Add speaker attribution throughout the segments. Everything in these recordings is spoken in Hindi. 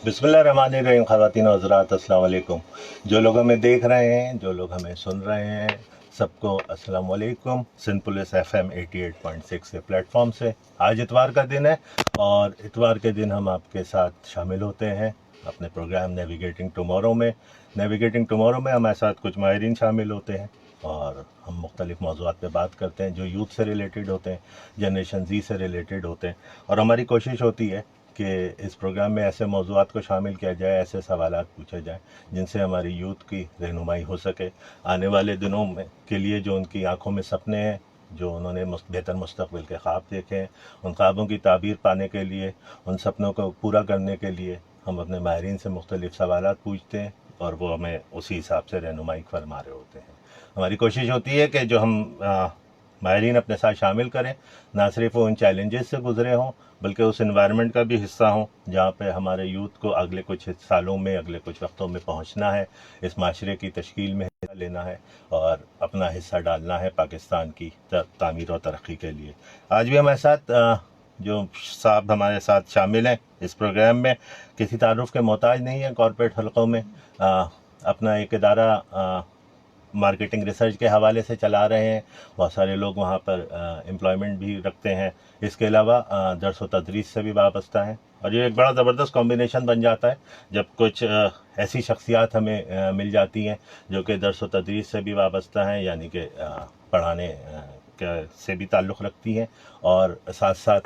Speaker 1: बिस्मिल्लाहिर्रहमानिर्रहीम। ख़वातीन और हज़रात, अस्सलाम वालेकुम। जो लोग हमें देख रहे हैं, जो लोग हमें सुन रहे हैं, सबको अस्सलाम वालेकुम। सिंध पुलिस FM 88.6 के प्लेटफॉर्म से आज इतवार का दिन है और इतवार के दिन हम आपके साथ शामिल होते हैं अपने प्रोग्राम नेविगेटिंग टुमारो में। नेविगेटिंग टुमारो में हमारे साथ कुछ माहिरीन शामिल होते हैं और हम मुख्तलिफ़ मौज़ूआत पे बात करते हैं जो यूथ से रिलेटेड होते हैं, जनरेशन Z से रिलेटेड होते हैं। और हमारी कोशिश होती है कि इस प्रोग्राम में ऐसे मौज़ूआत को शामिल किया जाए, ऐसे सवालात पूछे जाएं जिनसे हमारी यूथ की रहनुमाई हो सके। आने वाले दिनों में के लिए जो उनकी आंखों में सपने हैं, जो उन्होंने बेहतर मुस्तक़बिल के ख्वाब देखे हैं, उन ख्वाबों की ताबीर पाने के लिए, उन सपनों को पूरा करने के लिए हम अपने माहिरीन से मुख्तलिफ़ सवालात पूछते हैं और वो हमें उसी हिसाब से रहनुमाई फरमा रहे होते हैं। हमारी कोशिश होती है कि जो हम माहिरीन अपने साथ शामिल करें, ना सिर्फ वो उन चैलेंजेस से गुजरे हों बल्कि उस इन्वायरमेंट का भी हिस्सा हों जहाँ पे हमारे यूथ को अगले कुछ सालों में, अगले कुछ वक्तों में पहुँचना है, इस माशरे की तश्कील में हिस्सा लेना है और अपना हिस्सा डालना है पाकिस्तान की तामीर और तरक्की के लिए। आज भी हमारे साथ जो साहब हमारे साथ शामिल हैं इस प्रोग्राम में, किसी तारुफ के मोहताज नहीं है। कॉरपोरेट हलकों में अपना एक इदारा मार्केटिंग रिसर्च के हवाले से चला रहे हैं। बहुत सारे लोग वहाँ पर एम्प्लॉयमेंट भी रखते हैं। इसके अलावा दर्स व तदरीस से भी वाबस्ता हैं और ये एक बड़ा ज़बरदस्त कॉम्बिनेशन बन जाता है जब कुछ ऐसी शख्सियात हमें मिल जाती हैं जो कि दर्स व तदरीस से भी वाबस्ता हैं, यानी कि पढ़ाने से भी ताल्लुक़ रखती हैं और साथ साथ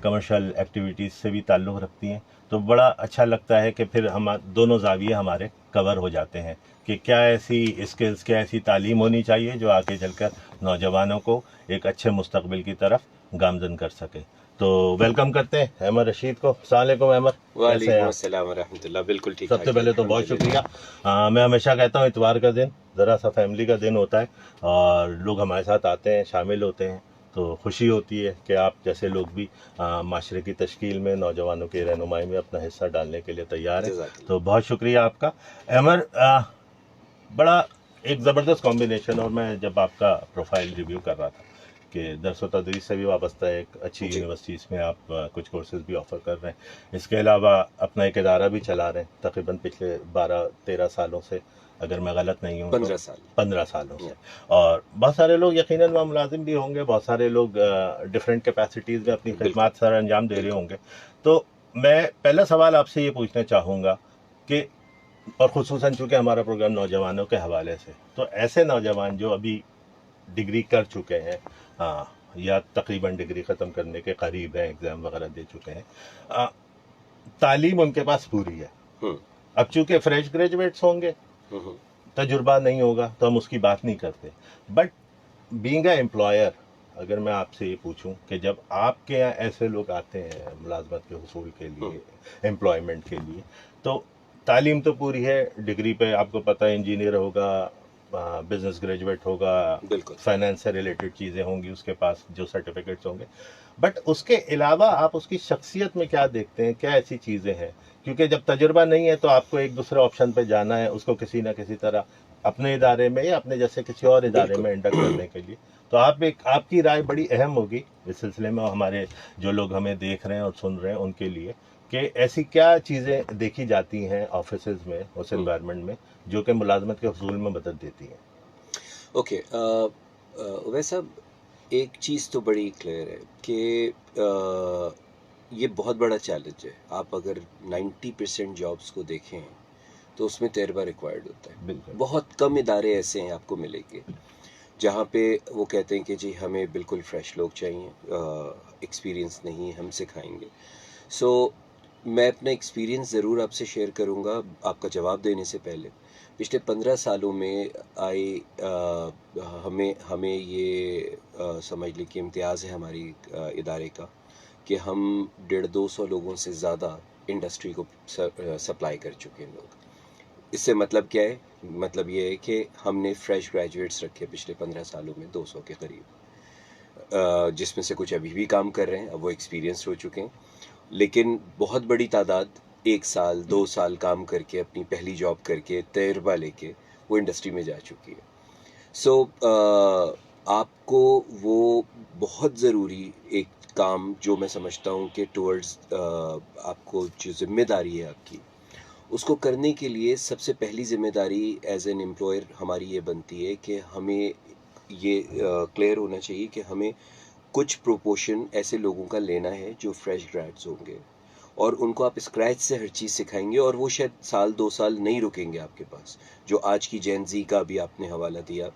Speaker 1: कमर्शियल एक्टिविटीज़ से भी ताल्लुक़ रखती हैं। तो बड़ा अच्छा लगता है कि फिर हम दोनों ज़ाविये हमारे कवर हो जाते हैं कि क्या ऐसी स्किल्स, क्या ऐसी तालीम होनी चाहिए जो आगे चलकर नौजवानों को एक अच्छे मुस्तकबिल की तरफ गामजन कर सके। तो वेलकम करते हैं अहमद रशीद को। अस्सलाम वालेकुम अहमद।
Speaker 2: वालेकुम अस्सलाम व रहमतुल्लाह। बिल्कुल ठीक।
Speaker 1: सबसे पहले तो बहुत शुक्रिया। मैं हमेशा कहता हूँ इतवार का दिन ज़रा सा फैमिली का दिन होता है और लोग हमारे साथ आते हैं, शामिल होते हैं, तो खुशी होती है कि आप जैसे लोग भी माशरे की तश्कील में, नौजवानों की रहनुमाई में अपना हिस्सा डालने के लिए तैयार हैं। तो बहुत शुक्रिया आपका अहमद। बड़ा एक ज़बरदस्त कॉम्बिनेशन। और मैं जब आपका प्रोफाइल रिव्यू कर रहा था कि दरस व तदरीस से भी वाबस्ता है, एक अच्छी यूनिवर्सिटीज़ में आप कुछ कोर्सेज भी ऑफ़र कर रहे हैं, इसके अलावा अपना एक इदारा भी चला रहे हैं तकरीबन पिछले 12-13 सालों से, अगर मैं गलत नहीं हूँ 15 सालों से। और बहुत सारे लोग यकीनन वहाँ मुलाजिम भी होंगे, बहुत सारे लोग डिफरेंट कैपेसिटीज़ में अपनी खिदमत सर अंजाम दे रहे होंगे। तो मैं पहला सवाल आपसे ये पूछना चाहूँगा कि, और ख़ुसूसन चूँकि हमारा प्रोग्राम नौजवानों के हवाले से, तो ऐसे नौजवान जो अभी डिग्री कर चुके हैं या तकरीबन डिग्री ख़त्म करने के करीब हैं, एग्ज़ाम वगैरह दे चुके हैं, तालीम उनके पास पूरी है, अब चूँकि फ्रेश ग्रेजुएट्स होंगे, तजुर्बा नहीं होगा तो हम उसकी बात नहीं करते। बट बीइंग अ एम्प्लॉयर, अगर मैं आपसे ये पूछूं कि जब आपके यहाँ ऐसे लोग आते हैं मुलाजमत के हुसूल के लिए, एम्प्लॉयमेंट के लिए, तो तालीम तो पूरी है, डिग्री पे आपको पता है इंजीनियर होगा, बिजनेस ग्रेजुएट होगा, फाइनेंस से रिलेटेड चीज़ें होंगी उसके पास, जो सर्टिफिकेट्स होंगे, बट उसके अलावा आप उसकी शख्सियत में क्या देखते हैं, क्या ऐसी चीज़ें हैं? क्योंकि जब तजुर्बा नहीं है तो आपको एक दूसरे ऑप्शन पे जाना है, उसको किसी ना किसी तरह अपने इदारे में या अपने जैसे किसी और इदारे में इंडक्ट करने के लिए। तो आपकी राय बड़ी अहम होगी इस सिलसिले में, हमारे जो लोग हमें देख रहे हैं और सुन रहे हैं उनके लिए, कि ऐसी क्या चीज़ें देखी जाती हैं ऑफिसेज में, उस एनवायरनमेंट में, जो कि मुलाजमत के हुसूल में मदद देती हैं।
Speaker 2: ओके, वैसा एक चीज़ तो बड़ी क्लियर है कि ये बहुत बड़ा चैलेंज है। आप अगर 90% जॉब्स को देखें तो उसमें तजर्बा रिक्वायर्ड होता है। बहुत कम इदारे ऐसे हैं आपको मिलेंगे जहाँ पे वो कहते हैं कि जी हमें बिल्कुल फ्रेश लोग चाहिए, एक्सपीरियंस नहीं, हम सिखाएंगे। सो मैं अपना एक्सपीरियंस ज़रूर आपसे शेयर करूँगा आपका जवाब देने से पहले। पिछले 15 सालों में हमें ये समझ ली कि इम्तियाज़ है हमारी इदारे का कि हम 150-200 लोगों से ज़्यादा इंडस्ट्री को सप्लाई कर चुके हैं लोग। इससे मतलब क्या है? मतलब ये है कि हमने फ्रेश ग्रेजुएट्स रखे पिछले 15 सालों में 200 के करीब, जिसमें से कुछ अभी भी काम कर रहे हैं, अब वो एक्सपीरियंस हो चुके हैं, लेकिन बहुत बड़ी तादाद 1 साल 2 साल काम करके, अपनी पहली जॉब करके, तजर्बा लेके वो इंडस्ट्री में जा चुकी है। सो आपको वो बहुत ज़रूरी एक काम जो मैं समझता हूँ कि टुवर्ड्स आपको जो जिम्मेदारी है आपकी, उसको करने के लिए सबसे पहली जिम्मेदारी एज एन एम्प्लॉयर हमारी ये बनती है कि हमें ये क्लियर होना चाहिए कि हमें कुछ प्रोपोर्शन ऐसे लोगों का लेना है जो फ्रेश ग्रेड्स होंगे, और उनको आप स्क्रैच से हर चीज़ सिखाएंगे, और वो शायद साल 2 साल नहीं रुकेंगे आपके पास। जो आज की जेन जी का भी आपने हवाला दिया,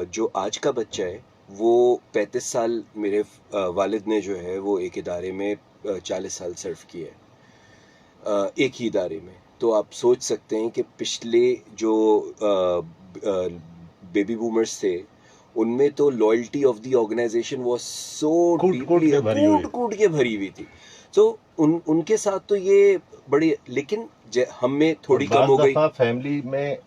Speaker 2: जो आज का बच्चा है वो 35 साल, मेरे वालिद ने जो है वो एक इदारे में 40 साल सर्व किया है, एक ही इदारे में। तो आप सोच सकते हैं कि पिछले जो बेबी बूमर्स थे उनमें तो loyalty of the organisation was so deeply कूट कूट के भरी हुई थी। तो उनके साथ तो ये बड़ी, लेकिन हम में थोड़ी कम हो गई।
Speaker 1: फैमिली में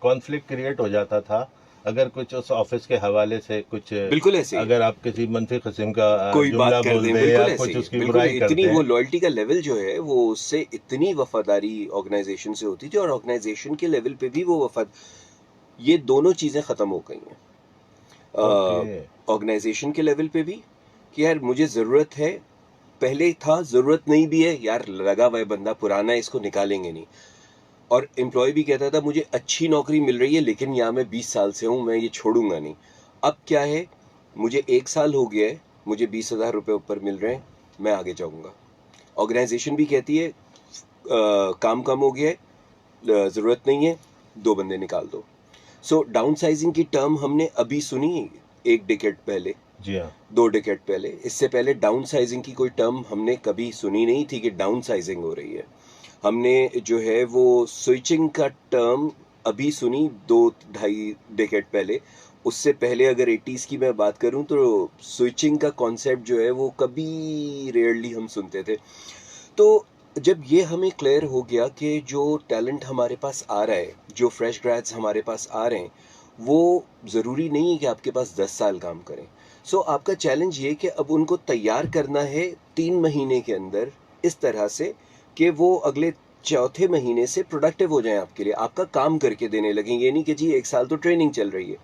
Speaker 1: कॉन्फ्लिक्ट क्रिएट हो जाता था अगर कुछ उस ऑफिस के हवाले से कुछ,
Speaker 2: बिल्कुल ऐसे
Speaker 1: अगर आप किसी मंफी किस्म का
Speaker 2: कोई
Speaker 1: जुमला
Speaker 2: बात कर
Speaker 1: बोल
Speaker 2: दें,
Speaker 1: दे
Speaker 2: बिल्कुल
Speaker 1: या
Speaker 2: ऐसे
Speaker 1: कुछ
Speaker 2: ही,
Speaker 1: उसकी
Speaker 2: बिल्कुल
Speaker 1: बुराई कर
Speaker 2: इतनी
Speaker 1: दें।
Speaker 2: वो लॉयल्टी का लेवल जो है वो उससे इतनी वफादारी ऑर्गेनाइजेशन से होती थी, और ऑर्गेनाइजेशन के लेवल पे भी वो ये दोनों चीजें खत्म हो गई हैं। ऑर्गेनाइजेशन के लेवल पे भी कि यार मुझे जरूरत है, पहले था जरूरत नहीं भी है यार, लगा हुआ है बंदा पुराना है, इसको निकालेंगे नहीं। और एम्प्लॉय भी कहता था मुझे अच्छी नौकरी मिल रही है लेकिन यहाँ मैं 20 साल से हूँ, मैं ये छोड़ूंगा नहीं। अब क्या है, मुझे 1 साल हो गया है, मुझे 20,000 रुपये ऊपर मिल रहे हैं, मैं आगे जाऊँगा। ऑर्गेनाइजेशन भी कहती है काम कम हो गया है, ज़रूरत नहीं है, 2 बंदे निकाल दो। सो डाउन साइजिंग की टर्म हमने अभी सुनी 1 डेकेड पहले,
Speaker 1: जी हाँ,
Speaker 2: 2 डेकेड पहले। इससे पहले डाउन साइजिंग की कोई टर्म हमने कभी सुनी नहीं थी कि डाउन साइजिंग हो रही है। हमने जो है वो स्विचिंग का टर्म अभी सुनी 2-2.5 डेकेड पहले। उससे पहले अगर 80s की मैं बात करूं तो स्विचिंग का कॉन्सेप्ट जो है वो कभी रेयरली हम सुनते थे। तो जब ये हमें क्लियर हो गया कि जो टैलेंट हमारे पास आ रहा है, जो फ्रेश ग्रेड्स हमारे पास आ रहे हैं, वो ज़रूरी नहीं है कि आपके पास 10 साल काम करें। सो आपका चैलेंज ये कि अब उनको तैयार करना है 3 महीने के अंदर इस तरह से कि वो अगले चौथे महीने से प्रोडक्टिव हो जाएं आपके लिए, आपका काम करके देने लगें। ये नहीं कि जी 1 साल तो ट्रेनिंग चल रही है।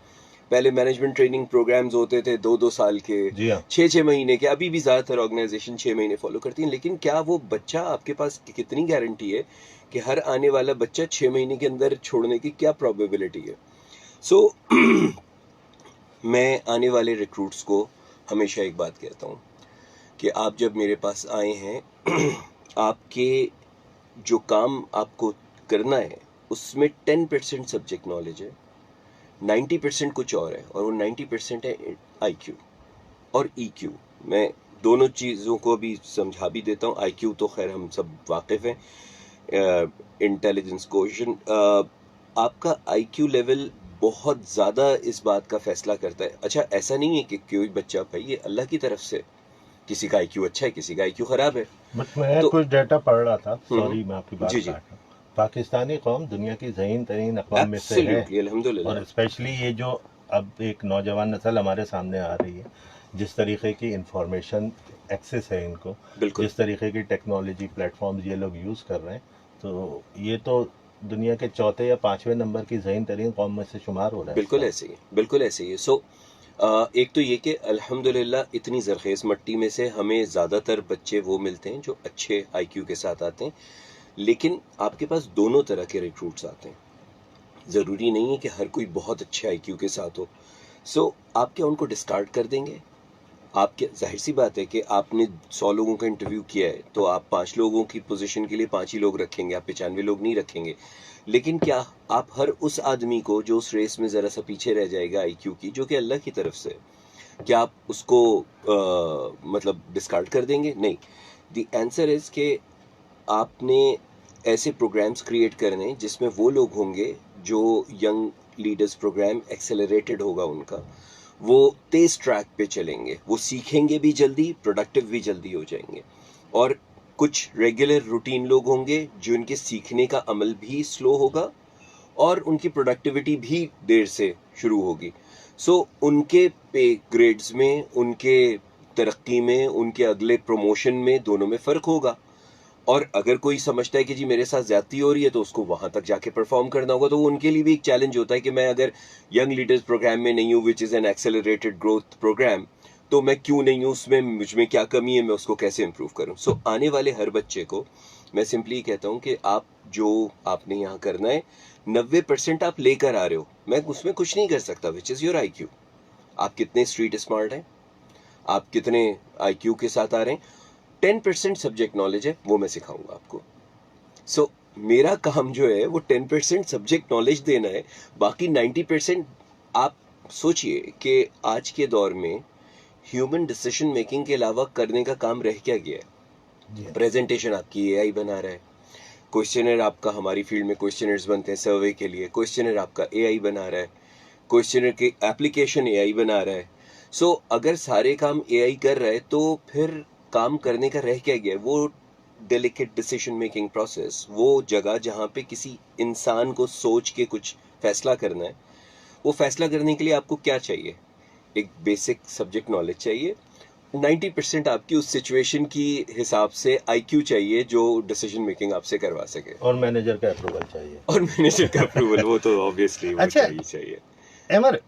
Speaker 2: पहले मैनेजमेंट ट्रेनिंग प्रोग्राम्स होते थे 2-2 साल के,
Speaker 1: जी हाँ,
Speaker 2: 6-6 महीने के। अभी भी ज़्यादातर ऑर्गेनाइजेशन 6 महीने फॉलो करती हैं, लेकिन क्या वो बच्चा आपके पास कितनी गारंटी है कि हर आने वाला बच्चा 6 महीने के अंदर छोड़ने की क्या प्रोबेबिलिटी है? सो मैं आने वाले रिक्रूट्स को हमेशा एक बात कहता हूँ कि आप जब मेरे पास आए हैं आपके जो काम आपको करना है उसमें 10% सब्जेक्ट नॉलेज है, 90% कुछ और है, और वो 90% है IQ और EQ। मैं दोनों चीज़ों को भी समझा भी देता हूँ। IQ तो खैर हम सब वाकिफ़ हैं, इंटेलिजेंस कोएफिशिएंट। आपका IQ लेवल बहुत ज़्यादा इस बात का फैसला करता है। अच्छा, ऐसा नहीं है कि कोई बच्चा, भाई ये अल्लाह की तरफ से, किसी का IQ अच्छा है, किसी का IQ ख़राब है।
Speaker 1: बट मैं
Speaker 2: तो
Speaker 1: कुछ डाटा पढ़ रहा था, सॉरी मैं आपकी बात
Speaker 2: जी
Speaker 1: काट रहा हूँ। पाकिस्तानी कौम दुनिया की ज़हीन तरीन अक़वाम में से है,
Speaker 2: एब्सोल्युटली, अल्हम्दुलिल्लाह।
Speaker 1: और स्पेशली ये जो अब एक नौजवान नस्ल हमारे सामने आ रही है, जिस तरीके की इंफॉर्मेशन एक्सेस है इनको,
Speaker 2: बिल्कुल
Speaker 1: जिस तरीके की टेक्नोलॉजी प्लेटफॉर्म्स ये लोग यूज़ कर रहे हैं, तो ये तो दुनिया के चौथे या 5वें नंबर की ज़हीन तरीन कौम में से शुमार हो रहा है।
Speaker 2: बिल्कुल ऐसे ही, बिल्कुल ऐसे ही। सो एक तो ये कि अल्हम्दुलिल्लाह इतनी ज़रख़ेज़ मट्टी में से हमें ज़्यादातर बच्चे वो मिलते हैं जो अच्छे IQ के साथ आते हैं, लेकिन आपके पास दोनों तरह के रिक्रूट्स आते हैं। ज़रूरी नहीं है कि हर कोई बहुत अच्छे IQ के साथ हो। सो आप क्या उनको डिस्कार्ड कर देंगे? आप क्या, जाहिर सी बात है कि आपने 100 लोगों का इंटरव्यू किया है तो आप 5 लोगों की पोजीशन के लिए 5 ही लोग रखेंगे, आप 95 लोग नहीं रखेंगे। लेकिन क्या आप हर उस आदमी को जो उस रेस में ज़रा सा पीछे रह जाएगा IQ की, जो कि अल्लाह की तरफ से, क्या आप उसको मतलब डिस्कार्ड कर देंगे? नहीं। द आंसर इज़ कि आपने ऐसे प्रोग्राम्स क्रिएट करने जिसमें वो लोग होंगे जो यंग लीडर्स प्रोग्राम एक्सेलरेटेड होगा उनका, वो तेज़ ट्रैक पे चलेंगे, वो सीखेंगे भी जल्दी, प्रोडक्टिव भी जल्दी हो जाएंगे। और कुछ रेगुलर रूटीन लोग होंगे जो इनके सीखने का अमल भी स्लो होगा और उनकी प्रोडक्टिविटी भी देर से शुरू होगी। सो उनके पे ग्रेड्स में, उनके तरक्की में, उनके अगले प्रमोशन में, दोनों में फ़र्क होगा। और अगर कोई समझता है कि जी मेरे साथ ज्यादती हो रही है तो उसको वहां तक जाके परफॉर्म करना होगा, तो वो उनके लिए भी एक चैलेंज होता है कि मैं अगर यंग लीडर्स प्रोग्राम में नहीं हूँ, which is an accelerated growth programme, तो मैं क्यों नहीं हूँ उसमें, मुझ में क्या कमी है, मैं उसको कैसे इंप्रूव करूँ। सो आने वाले हर बच्चे को मैं सिंपली कहता हूँ कि आप जो आपने यहाँ करना है 90% आप लेकर आ रहे हो, मैं उसमें कुछ नहीं कर सकता, विच इज़ योर IQ। आप कितने स्ट्रीट स्मार्ट हैं, आप कितने IQ के साथ आ रहे हैं। 10% सब्जेक्ट नॉलेज है, वो मैं सिखाऊंगा आपको। सो मेरा काम जो है वो 10% सब्जेक्ट नॉलेज देना है, बाकी 90% आप सोचिए कि आज के दौर में ह्यूमन डिसीजन मेकिंग के अलावा करने का काम रह क्या गया है। प्रेजेंटेशन आपकी AI बना रहा है, क्वेश्चनर आपका, हमारी फील्ड में क्वेश्चनर्स बनते हैं सर्वे के लिए, क्वेश्चनर आपका AI बना रहा है, क्वेश्चनर की एप्लीकेशन AI बना रहा है। सो अगर सारे काम AI कर रहा है तो फिर काम करने का रह क्या गया। वो डेलिकेट डिसीजन मेकिंग प्रोसेस, वो जगह जहाँ पे किसी इंसान को सोच के कुछ फैसला करना है, वो फैसला करने के लिए आपको क्या चाहिए, एक बेसिक सब्जेक्ट नॉलेज चाहिए। 90% आपकी उस सिचुएशन की हिसाब से IQ चाहिए जो डिसीजन मेकिंग आपसे करवा सके,
Speaker 1: और मैनेजर का अप्रूवल चाहिए।
Speaker 2: और मैनेजर का अप्रूवल, वो तो ऑब्वियसली वो
Speaker 1: अच्छा,
Speaker 2: चाहिए चाहिए।
Speaker 1: अमर,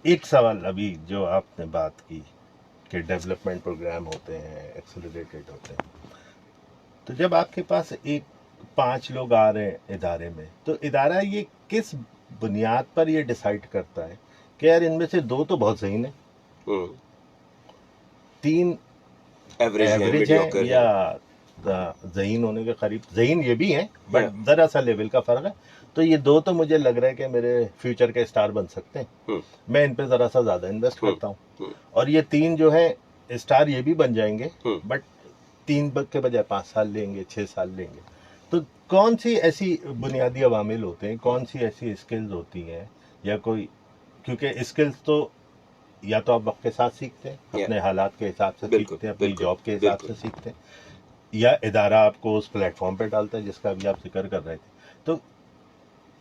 Speaker 1: एक सवाल अभी जो आपने बात की कि डेवलपमेंट प्रोग्राम होते हैं, एक्सेलरेटेड होते हैं, तो जब आपके पास एक 5 लोग आ रहे हैं इदारे में, तो इदारा ये किस बुनियाद पर ये डिसाइड करता है कि यार इनमें से 2 तो बहुत सही हैं, 3
Speaker 2: एवरेज है,
Speaker 1: एवरेज हैं
Speaker 2: मीडियोकर
Speaker 1: या
Speaker 2: है।
Speaker 1: ज़हीन होने के करीब, ज़हीन ये भी हैं
Speaker 2: या
Speaker 1: बट ज़रा सा लेवल का फ़र्क है, तो ये 2 तो मुझे लग रहा है कि मेरे फ्यूचर के स्टार बन सकते हैं, मैं इन पे ज़रा सा ज़्यादा इन्वेस्ट करता हूँ, और ये 3 जो है स्टार ये भी बन जाएंगे, बट 3 के बजाय 5 साल लेंगे, 6 साल लेंगे। तो कौन सी ऐसी बुनियादी अवामिल होते हैं, कौन सी ऐसी स्किल्स होती हैं, या कोई, क्योंकि स्किल्स तो या तो आप वक्त के साथ सीखते हैं,
Speaker 2: या
Speaker 1: अपने हालात के हिसाब से
Speaker 2: बिल्कुल
Speaker 1: सीखते हैं, अपनी
Speaker 2: बिल्कुल
Speaker 1: जॉब के हिसाब से
Speaker 2: बिल्कुल।
Speaker 1: सीखते हैं, या इदारा आपको उस प्लेटफॉर्म पे डालता है जिसका भी आप जिक्र कर रहे थे। तो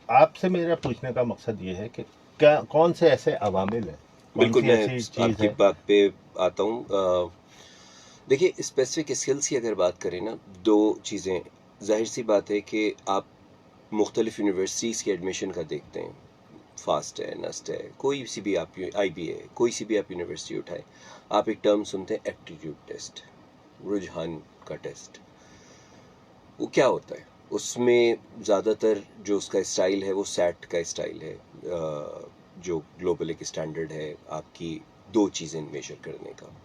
Speaker 1: आपसे मेरा पूछने का मकसद ये है कि क्या, कौन से ऐसे अवामिल हैं, कौन
Speaker 2: बिल्कुल,
Speaker 1: सी
Speaker 2: मैं
Speaker 1: ऐसी चीज़
Speaker 2: आपकी
Speaker 1: है।
Speaker 2: बात पे आता हूँ। देखिए, स्पेसिफिक स्किल्स की अगर बात करें ना, दो चीज़ें, जाहिर सी बात है कि आप मुख्तलिफ यूनिवर्सिटीज़ के एडमिशन का देखते हैं, फास्ट है, नस्ट है, कोई सी भी आप IB है, कोई सी भी आप यूनिवर्सिटी उठाए, आप एक टर्म सुनते हैं एप्टीट्यूड टेस्ट, रुझान का टेस्ट। वो क्या होता है, उसमें ज़्यादातर जो उसका स्टाइल है वो SAT का स्टाइल है, जो ग्लोबल एक स्टैंडर्ड है आपकी, दो चीज़ें मेजर करने का।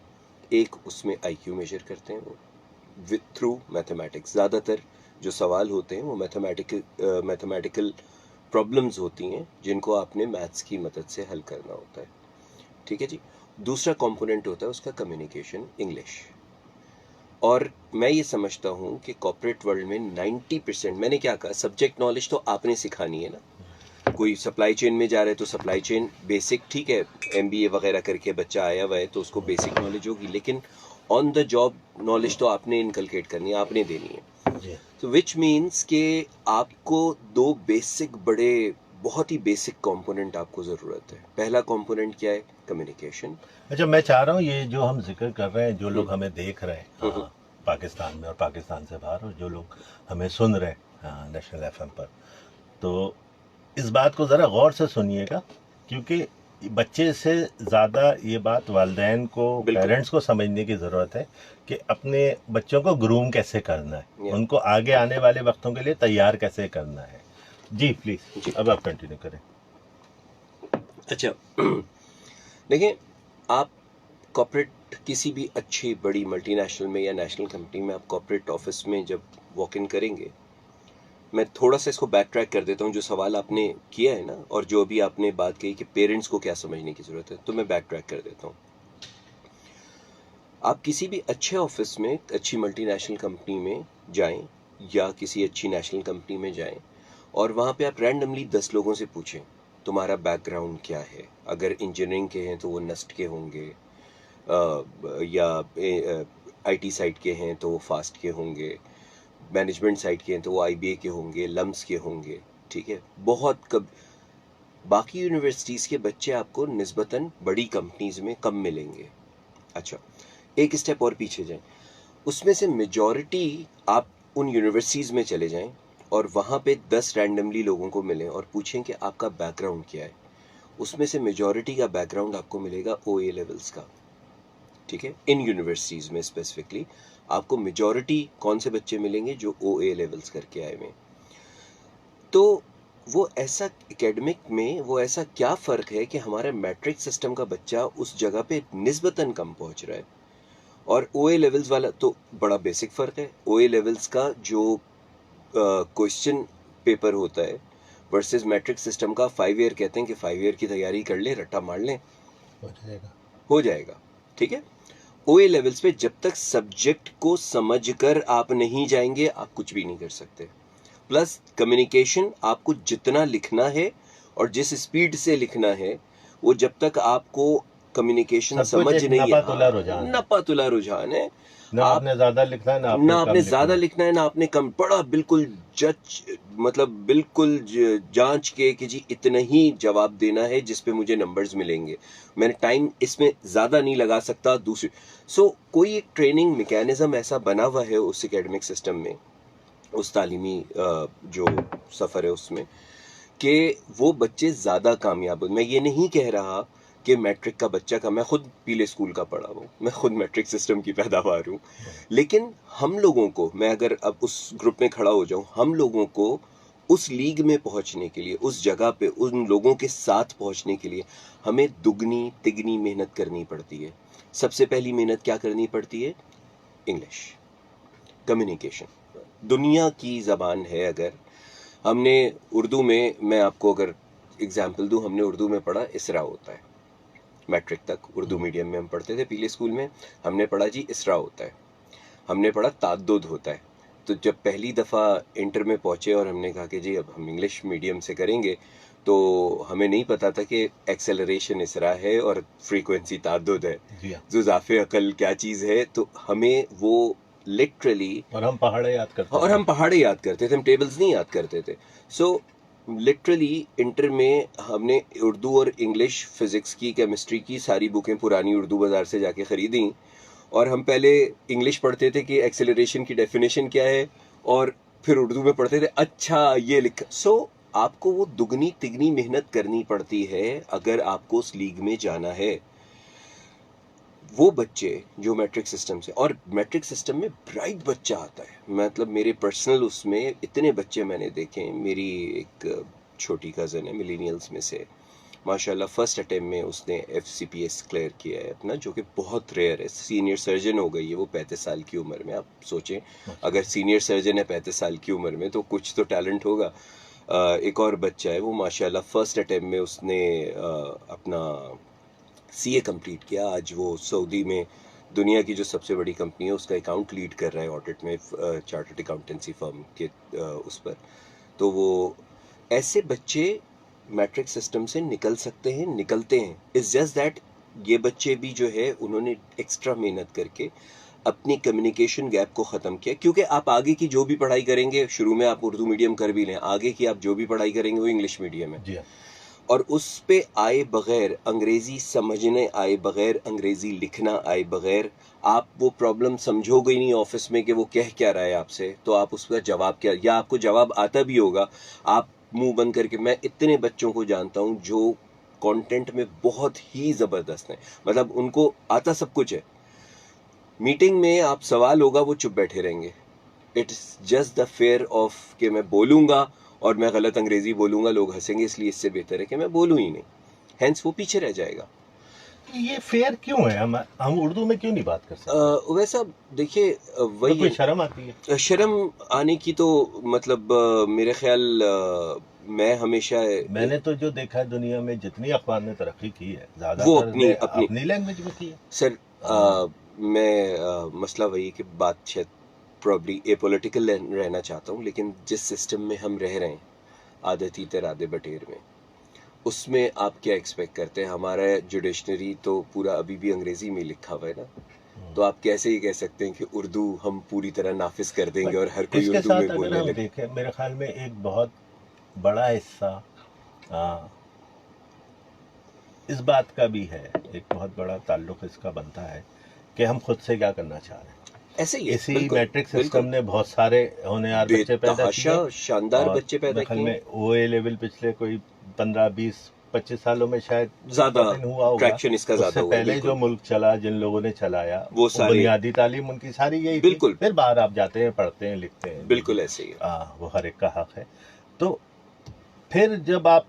Speaker 2: एक उसमें IQ मेजर करते हैं वो विथ थ्रू मैथमेटिक्स। ज़्यादातर जो सवाल होते हैं वो मैथमेटिकल प्रॉब्लम्स होती हैं जिनको आपने मैथ्स की मदद से हल करना होता है, ठीक है जी। दूसरा कंपोनेंट होता है उसका कम्युनिकेशन, इंग्लिश। और मैं ये समझता हूँ कि कॉर्पोरेट वर्ल्ड में 90%, मैंने क्या कहा, सब्जेक्ट नॉलेज तो आपने सिखानी है ना। कोई सप्लाई चेन में जा रहा है तो सप्लाई चेन बेसिक, ठीक है, MBA वगैरह करके बच्चा आया हुआ है तो उसको बेसिक नॉलेज होगी, लेकिन ऑन द जॉब नॉलेज तो आपने इनकलकेट करनी है, आपने देनी है। तो विच मीन्स कि आपको दो बेसिक, बड़े बहुत ही बेसिक कंपोनेंट आपको ज़रूरत है। पहला कंपोनेंट क्या है, कम्युनिकेशन।
Speaker 1: अच्छा, मैं चाह रहा हूँ ये जो हम जिक्र कर रहे हैं, जो लोग हमें देख रहे हैं, हाँ, पाकिस्तान में और पाकिस्तान से बाहर, और जो लोग हमें सुन रहे हैं, हाँ, नेशनल FM पर, तो इस बात को ज़रा गौर से सुनिएगा, क्योंकि बच्चे से ज़्यादा ये बात वालिदैन को,
Speaker 2: बिल्कुल।
Speaker 1: पेरेंट्स को समझने की ज़रूरत है कि अपने बच्चों को ग्रूम कैसे करना है,
Speaker 2: Yeah.
Speaker 1: उनको आगे आने वाले वक्तों के लिए तैयार कैसे करना है। जी प्लीज़,
Speaker 2: जी।
Speaker 1: अब आप कंटिन्यू करें।
Speaker 2: अच्छा, देखिए, आप कॉर्पोरेट किसी भी अच्छी बड़ी मल्टीनेशनल में या नेशनल कंपनी में आप कॉर्पोरेट ऑफिस में जब वॉक इन करेंगे, मैं थोड़ा सा इसको बैक ट्रैक कर देता हूँ, जो सवाल आपने किया है ना, और जो अभी आपने बात कही कि पेरेंट्स को क्या समझने की ज़रूरत है, तो मैं बैक ट्रैक कर देता हूँ। आप किसी भी अच्छे ऑफिस में, अच्छी मल्टीनेशनल कंपनी में जाएं या किसी अच्छी नेशनल कंपनी में जाएं, और वहाँ पे आप रैंडमली 10 लोगों से पूछें तुम्हारा बैकग्राउंड क्या है। अगर इंजीनियरिंग के हैं तो वो नस्ट के होंगे, या IT साइड के हैं तो वो फास्ट के होंगे, मैनेजमेंट साइड के हैं तो वो IBA के होंगे, लम्स के होंगे, ठीक है। बहुत कब बाकी यूनिवर्सिटीज़ के बच्चे आपको निस्बतन बड़ी कंपनीज में कम मिलेंगे। अच्छा, एक स्टेप और पीछे जाएं, उसमें से मेजॉरिटी आप उन यूनिवर्सिटीज़ में चले जाएं और वहाँ पे 10 रैंडमली लोगों को मिलें और पूछें कि आपका बैकग्राउंड क्या है। उसमें से मेजॉरिटी का बैकग्राउंड आपको मिलेगा OA लेवल्स का। ठीक है, इन यूनिवर्सिटीज़ में स्पेसिफिकली आपको मेजॉरिटी कौन से बच्चे मिलेंगे जो OA लेवल्स करके आए हुए हैं। तो वो ऐसा एकेडमिक में वो ऐसा क्या फ़र्क है कि हमारे मैट्रिक सिस्टम का बच्चा उस जगह पे निस्बतन कम पहुंच रहा है, और OA लेवल्स वाला तो बड़ा बेसिक फ़र्क है। OA लेवल्स का जो क्वेश्चन पेपर होता है वर्सेस मैट्रिक सिस्टम का 5 ईयर, कहते हैं कि 5 ईयर की तैयारी कर ले, रट्टा मार लें, हो जाएगा, ठीक है। OA लेवल्स पे जब तक सब्जेक्ट को समझकर आप नहीं जाएंगे आप कुछ भी नहीं कर सकते। प्लस कम्युनिकेशन, आपको जितना लिखना है और जिस स्पीड से लिखना है, वो जब तक आपको कम्युनिकेशन
Speaker 1: सब कुछ
Speaker 2: समझ
Speaker 1: एक
Speaker 2: नहीं है,
Speaker 1: नपा-तुला रुझान है।
Speaker 2: नपा-तुला रुझान है।
Speaker 1: ना
Speaker 2: आप
Speaker 1: आपने ज्यादा लिखना है, ना
Speaker 2: ना
Speaker 1: आपने
Speaker 2: आपने
Speaker 1: कम
Speaker 2: ज्यादा
Speaker 1: लिखना है।
Speaker 2: लिखना है ना आपने कम, बड़ा बिल्कुल जज, मतलब बिल्कुल जांच के कि जी इतना ही जवाब देना है जिस पे मुझे नंबर्स मिलेंगे, मैंने टाइम इसमें ज्यादा नहीं लगा सकता। दूसरी कोई एक ट्रेनिंग मैकेनिज्म ऐसा बना हुआ है उस एकेडमिक सिस्टम में, उस तालीमी जो सफर है उसमें, कि वो बच्चे ज़्यादा कामयाब हो। मैं ये नहीं कह रहा कि मैट्रिक का बच्चा का, मैं खुद पीले स्कूल का पढ़ा हूँ, मैं खुद मैट्रिक सिस्टम की पैदावार हूँ, लेकिन हम लोगों को, मैं अगर अब उस ग्रुप में खड़ा हो जाऊँ, हम लोगों को उस लीग में पहुँचने के लिए, उस जगह पे उन लोगों के साथ पहुँचने के लिए हमें दुगनी तिगनी मेहनत करनी पड़ती है। सबसे पहली मेहनत क्या करनी पड़ती है? English, communication. दुनिया की ज़बान है, अगर हमने उर्दू में, मैं आपको अगर एग्जाम्पल दूं, हमने उर्दू में पढ़ा इसरा होता है, मैट्रिक तक उर्दू मीडियम में हम पढ़ते थे, पीले स्कूल में हमने पढ़ा जी इसरा होता है, हमने पढ़ा ताद्दुद होता है। तो जब पहली दफ़ा इंटर में पहुंचे और हमने कहा कि जी अब हम इंग्लिश मीडियम से करेंगे, तो हमें नहीं पता था कि एक्सेलरेशन इसरा है और फ्रीक्वेंसी ताद्दुद है, जुज़ाफ़े अकल क्या चीज़ है। तो हमें वो लिटरली,
Speaker 1: और हम पहाड़े याद करते
Speaker 2: और
Speaker 1: थे।
Speaker 2: हम पहाड़े याद करते थे, हम टेबल्स नहीं याद करते थे। सो लिटरली इंटर में हमने उर्दू और इंग्लिश, फिजिक्स की, केमिस्ट्री की सारी बुकें पुरानी उर्दू बाजार से जाके खरीदी, और हम पहले इंग्लिश पढ़ते थे कि एक्सेलरेशन की डेफिनेशन क्या है, और फिर उर्दू में पढ़ते थे अच्छा ये लिखा। आपको वो दुगनी तिगनी मेहनत करनी पड़ती है अगर आपको उस लीग में जाना है। वो बच्चे जो मैट्रिक सिस्टम से, और मैट्रिक सिस्टम में ब्राइट बच्चा आता है, मतलब मेरे पर्सनल उसमें इतने बच्चे मैंने देखे। मेरी एक छोटी कज़न है मिलेनियल्स में से, माशाल्लाह फर्स्ट अटेम्प्ट में उसने FCPS क्लियर किया है अपना, जो कि बहुत रेयर है। सीनियर सर्जन हो गई है वो 35 साल की उम्र में। आप सोचें अगर सीनियर सर्जन है 35 साल की उम्र में, तो कुछ तो टैलेंट होगा। एक और बच्चा है वो माशाल्लाह फर्स्ट अटेम्प्ट में उसने अपना CA कंप्लीट किया। आज वो सऊदी में दुनिया की जो सबसे बड़ी कंपनी है उसका अकाउंट लीड कर रहा है ऑडिट में, चार्टर्ड अकाउंटेंसी फर्म के उस पर। तो वो ऐसे बच्चे मैट्रिक सिस्टम से निकल सकते हैं, निकलते हैं। इट्स जस्ट दैट ये बच्चे भी जो है उन्होंने एक्स्ट्रा मेहनत करके अपनी कम्युनिकेशन गैप को ख़त्म किया, क्योंकि आप आगे की जो भी पढ़ाई करेंगे, शुरू में आप उर्दू मीडियम कर भी लें, आगे की आप जो भी पढ़ाई करेंगे वो इंग्लिश मीडियम है, और उस पे आए बगैर, अंग्रेज़ी समझने आए बगैर, अंग्रेज़ी लिखना आए बगैर, आप वो प्रॉब्लम समझोगे ही नहीं ऑफिस में कि वो कह क्या रहा है आपसे, तो आप उसका जवाब क्या, या आपको जवाब आता भी होगा आप मुंह बंद करके। मैं इतने बच्चों को जानता हूँ जो कंटेंट में बहुत ही ज़बरदस्त हैं, मतलब उनको आता सब कुछ है, मीटिंग में आप सवाल होगा वो चुप बैठे रहेंगे। It's just the fair of कि मैं बोलूँगा और मैं गलत अंग्रेजी बोलूंगा, लोग हंसेंगे, इसलिए इससे बेहतर है कि मैं बोलूं ही नहीं, हेंस वो पीछे रह जाएगा।
Speaker 1: ये फेयर क्यों है? हम उर्दू में क्यों नहीं बात कर सकते?
Speaker 2: वैसा देखिए, वही
Speaker 1: कोई शर्म आती है?
Speaker 2: शर्म आने की तो मतलब मेरे ख्याल मैं हमेशा,
Speaker 1: मैंने तो जो देखा है दुनिया में जितनी अक़वाम ने तरक्की की है,
Speaker 2: वो
Speaker 1: ज़्यादातर ने अपनी लैंग्वेज में की है।
Speaker 2: सर मैं मसला वही कि बात शायद प्रॉब्ली एपॉलिटिकल रहना चाहता हूँ, लेकिन जिस सिस्टम में हम रह रहे हैं, आदती तरादे बटेर में, उसमें आप क्या एक्सपेक्ट करते हैं? हमारा जुडिशनरी तो पूरा अभी भी अंग्रेजी में लिखा हुआ है ना, तो आप कैसे ही कह सकते हैं कि उर्दू हम पूरी तरह नाफिज कर देंगे और हर कोई
Speaker 1: इसके
Speaker 2: उर्दू
Speaker 1: साथ
Speaker 2: में
Speaker 1: अगर
Speaker 2: बोलने
Speaker 1: हम
Speaker 2: लगे?
Speaker 1: देखें, मेरे ख्याल में एक बहुत बड़ा हिस्सा इस बात का भी है, एक बहुत बड़ा ताल्लुक इसका बनता है कि हम खुद से क्या करना चाह रहे हैं।
Speaker 2: ऐसे ही है,
Speaker 1: इसी
Speaker 2: बिल्कुल
Speaker 1: मैट्रिक सिस्टम
Speaker 2: बिल्कुल
Speaker 1: ने बहुत सारे होनहार बच्चे पैदा
Speaker 2: बेतहाशा
Speaker 1: किए,
Speaker 2: शानदार
Speaker 1: और
Speaker 2: बच्चे पैदा
Speaker 1: मेरे ख्याल
Speaker 2: किए हैं।
Speaker 1: में OA लेवल पिछले कोई 15-20 25 सालों में शायद
Speaker 2: ज्यादा
Speaker 1: दिन हुआ होगा।
Speaker 2: ट्रैक्शन इसका ज्यादा
Speaker 1: उससे
Speaker 2: हुआ है,
Speaker 1: पहले जो
Speaker 2: बिल्कुल
Speaker 1: मुल्क चला, जिन लोगों ने चलाया,
Speaker 2: वो सारे
Speaker 1: बुनियादी तालीम उनकी सारी यही थी।
Speaker 2: बिल्कुल
Speaker 1: फिर बाहर आप जाते हैं, पढ़ते हैं, लिखते हैं,
Speaker 2: बिल्कुल ऐसे ही है।
Speaker 1: वो हर एक का हक है। तो फिर जब आप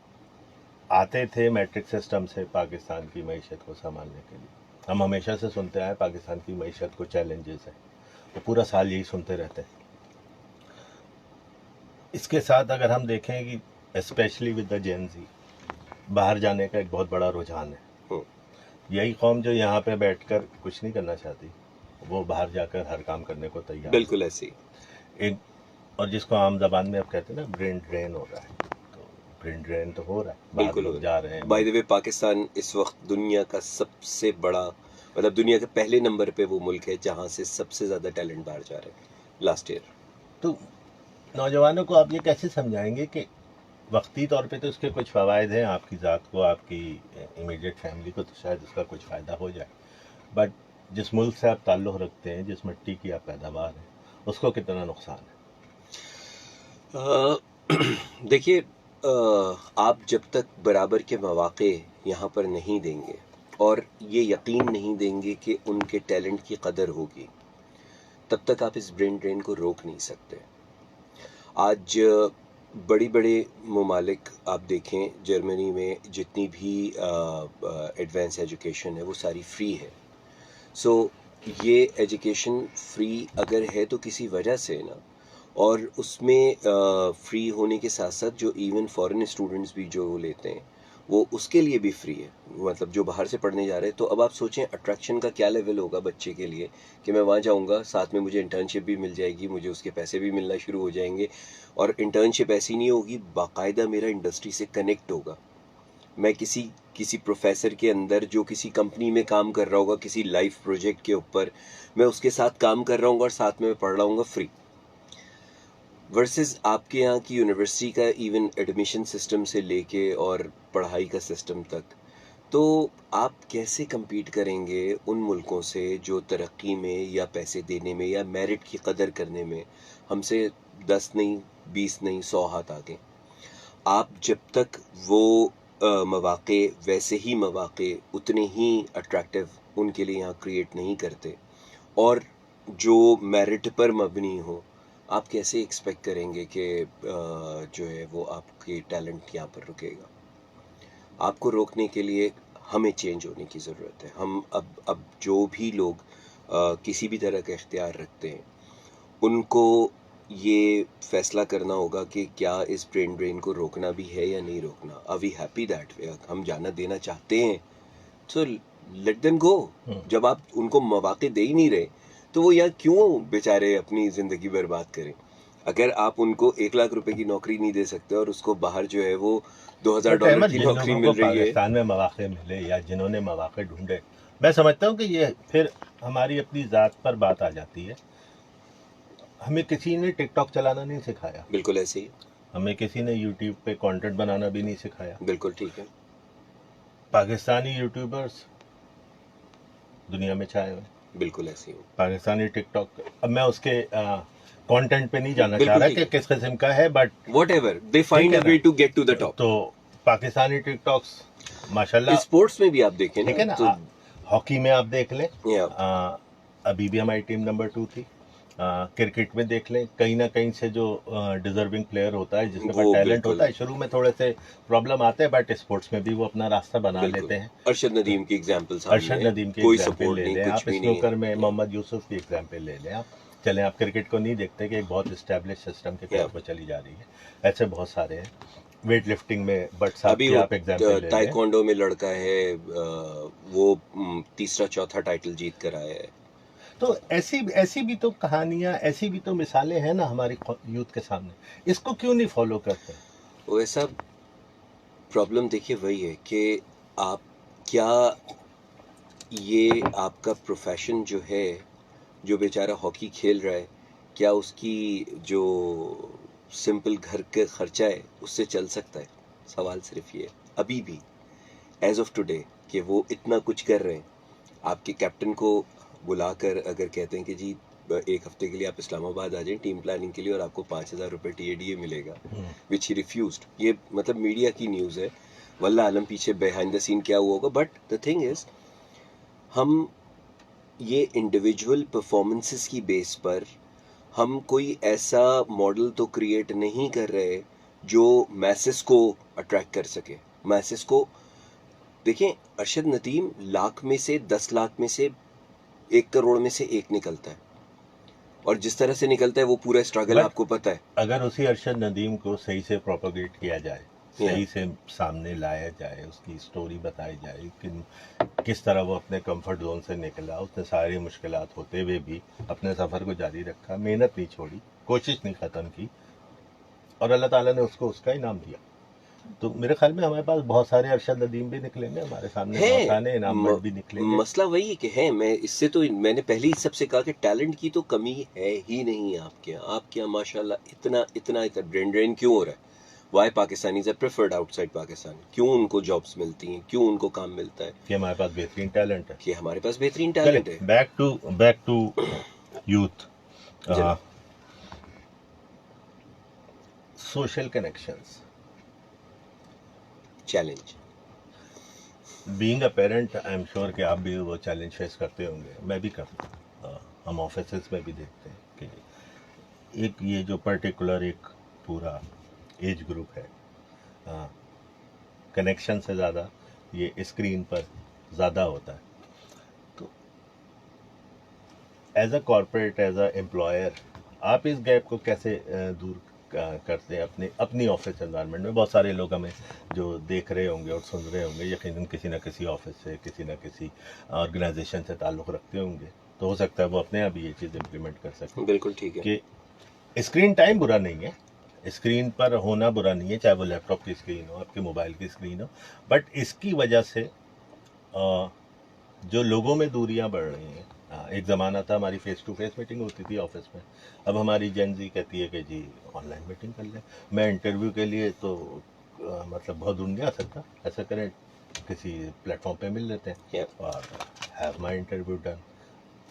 Speaker 1: आते थे मैट्रिक सिस्टम से पाकिस्तान की मईशत को संभालने के लिए, हम हमेशा से सुनते आए पाकिस्तान की मईशत को चैलेंजेस है, तो पूरा साल यही सुनते रहते हैं। इसके साथ अगर हम देखें कि स्पेशली विद द जेन ज़ी, बाहर जाने का एक बहुत बड़ा रुझान है। यही कौम जो यहाँ पे बैठकर कुछ नहीं करना चाहती, वो बाहर जाकर हर काम करने को तैयार है।
Speaker 2: बिल्कुल ऐसे ही
Speaker 1: एक, और जिसको आम जबान में आप कहते हैं ना, ब्रेन ड्रेन हो रहा है, तो ब्रेन ड्रेन तो हो रहा है, बाहर
Speaker 2: बिल्कुल
Speaker 1: लोग जा रहे हैं।
Speaker 2: बाय द वे पाकिस्तान इस वक्त दुनिया का सबसे बड़ा, मतलब दुनिया के पहले नंबर पे वो मुल्क है जहां से सबसे ज्यादा टैलेंट बाहर जा रहे हैं लास्ट ईयर।
Speaker 1: तो नौजवानों को आप ये कैसे समझाएंगे कि वक्ती तौर पे तो इसके कुछ फ़वाइद हैं, आपकी ज़ात को, आपकी इमीडिएट फैमिली को तो शायद इसका कुछ फ़ायदा हो जाए, बट जिस मुल्क से आप ताल्लुक़ रखते हैं, जिस मिट्टी की आप पैदावार है, उसको कितना नुकसान है?
Speaker 2: देखिए, आप जब तक बराबर के मौक़े यहाँ पर नहीं देंगे और ये यकीन नहीं देंगे कि उनके टैलेंट की कदर होगी, तब तक आप इस ब्रेन ड्रेन को रोक नहीं सकते। आज बड़ी बड़े ममालिक आप देखें, जर्मनी में जितनी भी एडवांस एजुकेशन है वो सारी फ्री है। सो ये एजुकेशन फ्री अगर है तो किसी वजह से ना, और उसमें फ्री होने के साथ साथ जो इवन फॉरेन स्टूडेंट्स भी जो लेते हैं वो उसके लिए भी फ्री है, मतलब जो बाहर से पढ़ने जा रहे हैं। तो अब आप सोचें अट्रैक्शन का क्या लेवल होगा बच्चे के लिए कि मैं वहाँ जाऊँगा, साथ में मुझे इंटर्नशिप भी मिल जाएगी, मुझे उसके पैसे भी मिलना शुरू हो जाएंगे। और इंटर्नशिप ऐसी नहीं होगी, बाकायदा मेरा इंडस्ट्री से कनेक्ट होगा। मैं किसी प्रोफेसर के अंदर जो किसी कंपनी में काम कर रहा होगा, किसी लाइफ प्रोजेक्ट के ऊपर मैं उसके साथ काम कर रहा हूँ और साथ में मैं पढ़ रहा हूँ फ्री। वर्सेस आपके यहाँ की यूनिवर्सिटी का इवन एडमिशन सिस्टम से लेके और पढ़ाई का सिस्टम तक, तो आप कैसे compete करेंगे उन मुल्कों से जो तरक्की में या पैसे देने में या मेरिट की कदर करने में हमसे 10 नहीं, 20 नहीं, 100 हाथ आगे। आप जब तक वो मौक़े, वैसे ही मौक़े उतने ही अट्रैक्टिव उनके लिए यहाँ क्रिएट नहीं करते और जो मेरिट पर मबनी हो, आप कैसे एक्सपेक्ट करेंगे कि जो है वो आपकी टैलेंट यहाँ पर रुकेगा? आपको रोकने के लिए हमें चेंज होने की ज़रूरत है। हम अब जो भी लोग किसी भी तरह का इख्तियार रखते हैं, उनको ये फैसला करना होगा कि क्या इस ब्रेन ड्रेन को रोकना भी है या नहीं रोकना। Are we happy that way? हम जाना देना चाहते हैं, सो लेट देम गो। जब आप उनको मौक़े दे ही नहीं रहे तो वो यहाँ क्यों बेचारे अपनी ज़िंदगी बर्बाद करें? अगर आप उनको 1 लाख रुपए की नौकरी नहीं दे सकते और उसको बाहर जो है वो $2000 की नौकरी मिल रही है।
Speaker 1: पाकिस्तान में मौक़े मिले या जिन्होंने मौक़े ढूंढे, मैं समझता हूँ कि ये फिर हमारी अपनी ज़ात पर बात आ जाती है। हमें किसी ने टिकटॉक चलाना नहीं सिखाया,
Speaker 2: बिल्कुल ऐसे ही।
Speaker 1: हमें किसी ने यूट्यूब पे कंटेंट बनाना भी नहीं सिखाया।
Speaker 2: बिल्कुल ठीक है।
Speaker 1: पाकिस्तानी यूट्यूबर्स दुनिया में छाए हुए,
Speaker 2: बिल्कुल ऐसे ही।
Speaker 1: पाकिस्तानी टिकटॉक, अब मैं उसके कंटेंट पे नहीं जाना
Speaker 2: बिल्कुल
Speaker 1: चाह रहा
Speaker 2: ठीक
Speaker 1: कि
Speaker 2: है।
Speaker 1: किस किस्म का है, but
Speaker 2: whatever, they find a way to get to the top.
Speaker 1: तो पाकिस्तानी टिकटॉक्स माशाल्लाह,
Speaker 2: स्पोर्ट्स में भी आप देखें
Speaker 1: ठीक है ना,
Speaker 2: तो
Speaker 1: हॉकी में आप देख लें,
Speaker 2: या
Speaker 1: अभी भी हमारी टीम नंबर 2 थी। क्रिकेट में देख लें, कहीं ना कहीं से जो डिजर्विंग प्लेयर होता है, जिसके
Speaker 2: वो
Speaker 1: पास टैलेंट
Speaker 2: बिल्कुल।
Speaker 1: होता है, शुरू में थोड़े से प्रॉब्लम आते हैं, बट स्पोर्ट्स में भी वो अपना रास्ता बना
Speaker 2: बिल्कुल।
Speaker 1: लेते हैं।
Speaker 2: अरशद नदीम की एग्जांपल
Speaker 1: अरशद नदीम की
Speaker 2: कोई
Speaker 1: एग्जाम्पल
Speaker 2: सपोर्ट
Speaker 1: ले
Speaker 2: नहीं,
Speaker 1: लें,
Speaker 2: कुछ
Speaker 1: आप
Speaker 2: भी नहीं।
Speaker 1: स्नूकर में मोहम्मद यूसुफ की एग्जाम्पल ले लें। आप चलें, आप क्रिकेट को नहीं देखते कि एक बहुत इस्टेब्लिश सिस्टम के तौर पर चली जा रही है, ऐसे बहुत सारे हैं। वेट लिफ्टिंग में बट साहब
Speaker 2: अभी
Speaker 1: की
Speaker 2: वो
Speaker 1: आप एग्जाम्पल ले लें।
Speaker 2: ताइक्वांडो में लड़का है, वो तीसरा चौथा टाइटल जीत कर आया है।
Speaker 1: तो ऐसी भी तो कहानियां, ऐसी भी तो मिसालें हैं ना हमारी यूथ के सामने, इसको क्यों नहीं फॉलो करते?
Speaker 2: वो ऐसा प्रॉब्लम देखिए वही है कि आप क्या, ये आपका प्रोफेशन जो है, जो बेचारा हॉकी खेल रहा है, क्या उसकी जो सिंपल घर के खर्चा है उससे चल सकता है? सवाल सिर्फ ये है अभी भी, एज ऑफ टुडे, कि वो इतना कुछ कर रहे हैं। आपके कैप्टन को बुलाकर अगर कहते हैं कि जी 1 हफ्ते के लिए आप इस्लामाबाद आ जाएं टीम प्लानिंग के लिए और आपको 5000 रुपये TADA मिलेगा, विच ही रिफ्यूज्ड। ये मतलब मीडिया की न्यूज़ है, वल्लाह आलम पीछे बिहाइंड द सीन क्या हुआ होगा, बट द थिंग इज हम ये इंडिविजुअल परफॉर्मेंसेस की बेस पर हम कोई ऐसा मॉडल तो क्रिएट नहीं कर रहे जो मैसेस को अट्रैक्ट कर सके। मैसेस को देखें, अरशद नदीम लाख में से 10 लाख में से 1 करोड़ में से एक निकलता है, और जिस तरह से निकलता है वो पूरा स्ट्रगल
Speaker 1: But-
Speaker 2: आपको पता है।
Speaker 1: अगर उसी अरशद नदीम को सही से प्रोपोगेट किया जाए, सही
Speaker 2: Yeah.
Speaker 1: से सामने लाया जाए, उसकी स्टोरी बताई जाए कि किस तरह वो अपने कंफर्ट जोन से निकला, उसने सारी मुश्किलात होते हुए भी अपने सफ़र को जारी रखा, मेहनत नहीं छोड़ी, कोशिश नहीं ख़त्म की, और अल्लाह ताला ने उसको उसका इनाम दिया। तो मेरे ख्याल में हमारे पास बहुत सारे अरशद नदीम भी निकलेंगे, हमारे सामने बहुत
Speaker 2: है
Speaker 1: सारे इनामत भी निकलेंगे।
Speaker 2: मसला वही है कि है, मैं इससे तो मैंने पहले ही सबसे कहा कि टैलेंट की तो कमी है ही नहीं आपके यहाँ। आपके यहाँ माशाल्लाह इतना इतना इतना ब्रेन ड्रेन क्यों हो रहा है? Why Pakistanis are preferred outside Pakistan? क्यों उनको जॉब्स मिलती हैं, क्यों उनको काम मिलता है?
Speaker 1: कि हमारे पास बेहतरीन टैलेंट है।
Speaker 2: कि हमारे पास बेहतरीन टैलेंट है।
Speaker 1: बैक टू यूथ,
Speaker 2: जनाब।
Speaker 1: Social connections,
Speaker 2: challenge.
Speaker 1: Being a parent, I am sure कि आप भी वो चैलेंज फेस करते होंगे, मैं भी करता हूँ। हम ऑफिस में भी देखते हैं कि एक ये जो पर्टिकुलर एक पूरा एज ग्रुप है, कनेक्शन से ज़्यादा ये स्क्रीन पर ज़्यादा होता है। तो as a corporate, as a employer, आप इस गैप को कैसे दूर करते हैं अपनी ऑफिस एनवायरनमेंट में? बहुत सारे लोग हमें जो देख रहे होंगे और सुन रहे होंगे, यकीनन किसी न किसी ऑफिस से, किसी न किसी ऑर्गेनाइजेशन से ताल्लुक़ रखते होंगे, तो हो सकता है वो अपने यहाँ भी ये चीज़ इम्प्लीमेंट कर सकें।
Speaker 2: बिल्कुल ठीक है
Speaker 1: कि स्क्रीन टाइम बुरा नहीं है, स्क्रीन पर होना बुरा नहीं है, चाहे वो लैपटॉप की स्क्रीन हो, आपके मोबाइल की स्क्रीन हो, बट इसकी वजह से जो लोगों में दूरियां बढ़ रही हैं। एक ज़माना था हमारी फेस टू फेस मीटिंग होती थी ऑफिस में, अब हमारी जेन जी कहती है कि जी ऑनलाइन मीटिंग कर लें। मैं इंटरव्यू के लिए तो मतलब बहुत दूर नहीं आ सकता, ऐसा करें किसी प्लेटफॉर्म पे मिल लेते हैं
Speaker 2: Yeah.
Speaker 1: और have my interview done.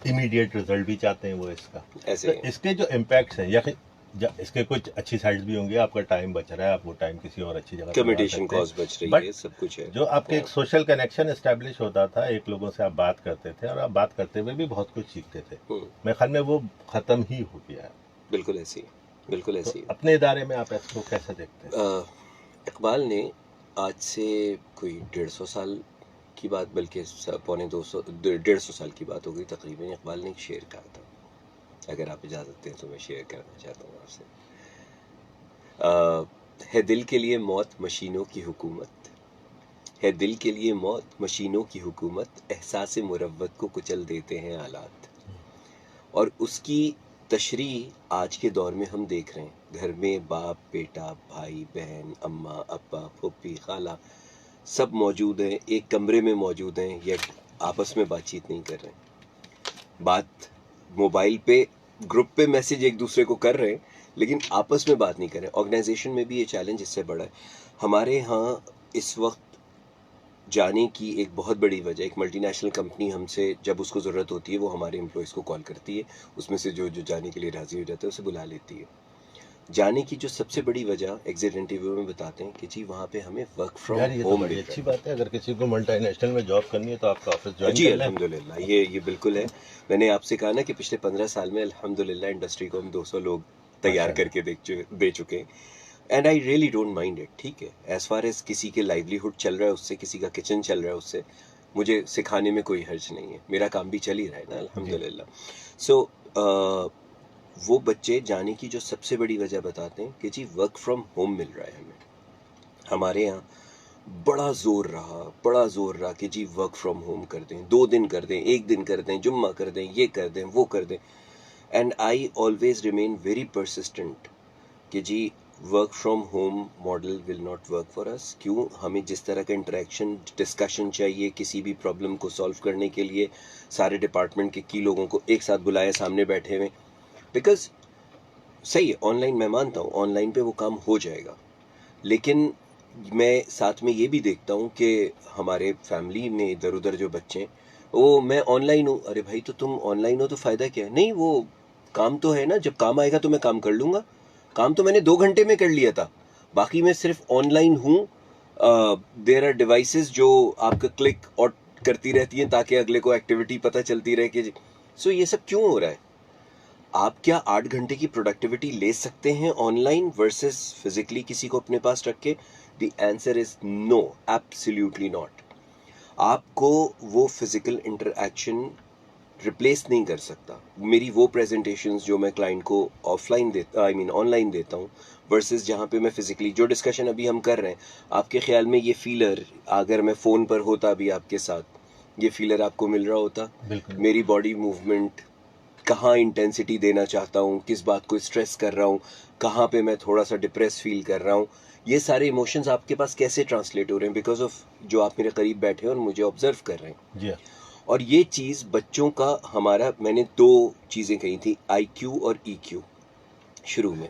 Speaker 1: Immediate result भी चाहते हैं वो इसका।
Speaker 2: ऐसे
Speaker 1: तो इसके जो इम्पैक्ट्स हैं, या इसके कुछ अच्छी साइड्स भी होंगी, आपका टाइम बच रहा है, आप वो टाइम किसी और अच्छी जगह पे लगा
Speaker 2: कम्युनिकेशन
Speaker 1: सकते हैं।
Speaker 2: कॉस्ट बच रही
Speaker 1: But
Speaker 2: है, सब कुछ है।
Speaker 1: जो आपके एक सोशल कनेक्शन एस्टेब्लिश होता था, एक लोगों से आप बात करते थे और आप बात करते हुए भी बहुत कुछ सीखते थे, मेरे ख्याल में वो ख़त्म ही हो गया है।
Speaker 2: बिल्कुल ऐसी है, बिल्कुल
Speaker 1: तो
Speaker 2: ऐसी है।
Speaker 1: अपने इदारे में आप इसको कैसे देखते हैं?
Speaker 2: इकबाल ने आज से कोई 150 साल की बात, बल्कि पौने 150 साल की बात हो गई तकरीबन, इकबाल ने एक शेर कहा था, अगर आप इजाज़त दें तो मैं शेयर करना चाहता हूँ आपसे। है दिल के लिए मौत मशीनों की हुकूमत, है दिल के लिए मौत मशीनों की हुकूमत, एहसास मुरव्वत को कुचल देते हैं आलात। और उसकी तशरीह आज के दौर में हम देख रहे हैं। घर में बाप बेटा, भाई बहन, अम्मा अब्बा, फूफी खाला सब मौजूद हैं, एक कमरे में मौजूद हैं, या आपस में बातचीत नहीं कर रहे हैं। बात मोबाइल पे ग्रुप पे मैसेज एक दूसरे को कर रहे हैं, लेकिन आपस में बात नहीं कर रहे। ऑर्गेनाइजेशन में भी ये चैलेंज इससे बड़ा है। हमारे यहाँ इस वक्त जाने की एक बहुत बड़ी वजह, एक मल्टीनेशनल कंपनी हमसे जब उसको ज़रूरत होती है वो हमारे एम्प्लॉयज़ को कॉल करती है, उसमें से जो जो जाने के लिए राज़ी हो जाता है उसे बुला लेती है। जाने की जो सबसे बड़ी वजह एग्जिट इंटरव्यू में बताते हैं कि जी वहाँ पे हमें वर्क फ्रॉम
Speaker 1: यार ये तो
Speaker 2: होम
Speaker 1: बड़ी
Speaker 2: मिल
Speaker 1: अच्छी
Speaker 2: रहा है।
Speaker 1: बात है, अगर किसी को मल्टीनेशनल में जॉब करनी है तो आपका ऑफिस ज्वाइन
Speaker 2: जी
Speaker 1: कर लें।
Speaker 2: अल्हम्दुलिल्लाह, ये बिल्कुल है। मैंने आपसे कहा ना कि पिछले 15 साल में अल्हम्दुलिल्लाह इंडस्ट्री को हम 200 लोग तैयार
Speaker 1: माशाल्लाह।
Speaker 2: करके दे चुके हैं। And I really don't mind it, ठीक है। एज फार एज किसी के लाइवलीहुड चल रहा है उससे, किसी का किचन चल रहा है उससे, मुझे सिखाने में कोई हर्ज नहीं है, मेरा काम भी चल ही रहा है ना अल्हम्दुलिल्लाह। सो वो बच्चे जाने की जो सबसे बड़ी वजह बताते हैं कि जी वर्क फ्रॉम होम मिल रहा है हमें। हमारे यहाँ बड़ा जोर रहा कि जी वर्क फ्रॉम होम कर दें, 2 दिन कर दें, 1 दिन कर दें, जुम्मा कर दें, ये कर दें, वो कर दें। And I always remain very persistent कि जी work from home model will not work for us. क्यों? हमें जिस तरह का इंटरेक्शन डिस्कशन चाहिए किसी भी प्रॉब्लम को सॉल्व करने के लिए, सारे डिपार्टमेंट के की लोगों को एक साथ बुलाया सामने बैठे हुए, बिकॉज सही है ऑनलाइन, मैं मानता हूँ ऑनलाइन पे वो काम हो जाएगा, लेकिन मैं साथ में ये भी देखता हूँ कि हमारे फैमिली में इधर उधर जो बच्चे हैं, वो मैं ऑनलाइन हूँ, अरे भाई तो तुम ऑनलाइन हो तो फ़ायदा क्या है? नहीं, वो काम तो है ना, जब काम आएगा तो मैं काम कर लूँगा। काम तो मैंने 2 घंटे में कर लिया था, बाकी मैं सिर्फ ऑनलाइन हूँ देयर आर डिवाइसेस जो आपका क्लिक और करती रहती हैं ताकि अगले को एक्टिविटी पता चलती रहे कि सो ये सब क्यों हो रहा है? आप क्या 8 घंटे की प्रोडक्टिविटी ले सकते हैं ऑनलाइन वर्सेस फिजिकली किसी को अपने पास रख के? The answer is no, absolutely not. आपको वो फिजिकल इंटरैक्शन रिप्लेस नहीं कर सकता। मेरी वो प्रेजेंटेशंस जो मैं क्लाइंट को ऑफलाइन देता आई मीन ऑनलाइन देता हूँ वर्सेस जहाँ पे मैं फिजिकली, जो डिस्कशन अभी हम कर रहे हैं, आपके ख्याल में ये फीलर अगर मैं फ़ोन पर होता अभी आपके साथ, ये फीलर आपको मिल रहा होता?
Speaker 1: बिल्कुल।
Speaker 2: मेरी बॉडी मूवमेंट, कहाँ इंटेंसिटी देना चाहता हूँ, किस बात को स्ट्रेस कर रहा हूँ, कहाँ पे मैं थोड़ा सा डिप्रेस फील कर रहा हूँ, ये सारे इमोशंस आपके पास कैसे ट्रांसलेट हो रहे हैं? बिकॉज ऑफ जो आप मेरे करीब बैठे हैं और मुझे ऑब्जर्व कर रहे हैं।
Speaker 1: जी हाँ।
Speaker 2: और ये चीज़ बच्चों का हमारा, मैंने 2 चीज़ें कही थी, IQ और EQ शुरू में।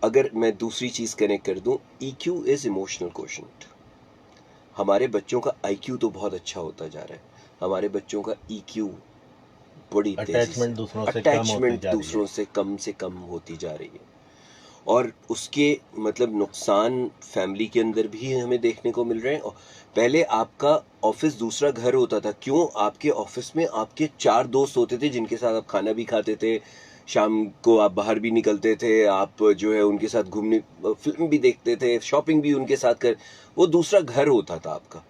Speaker 2: अगर मैं दूसरी चीज़ कनेक्ट कर दूं, EQ इज़ इमोशनल क्वोशंट। हमारे बच्चों का IQ तो बहुत अच्छा होता जा रहा है, हमारे बच्चों का EQ बड़ी तेजी से,
Speaker 1: अटैचमेंट दूसरों
Speaker 2: से कम होती जा रही है। और उसके मतलब नुकसान फैमिली के अंदर भी हमें देखने को मिल रहे हैं। पहले आपका ऑफिस दूसरा घर होता था, क्यों? आपके ऑफिस में आपके 4 दोस्त होते थे जिनके साथ आप खाना भी खाते थे, शाम को आप बाहर भी निकलते थे, आप जो है उनके साथ घूमने, फिल्म भी देखते थे, शॉपिंग भी उनके साथ कर, वो दूसरा घर होता था आपका।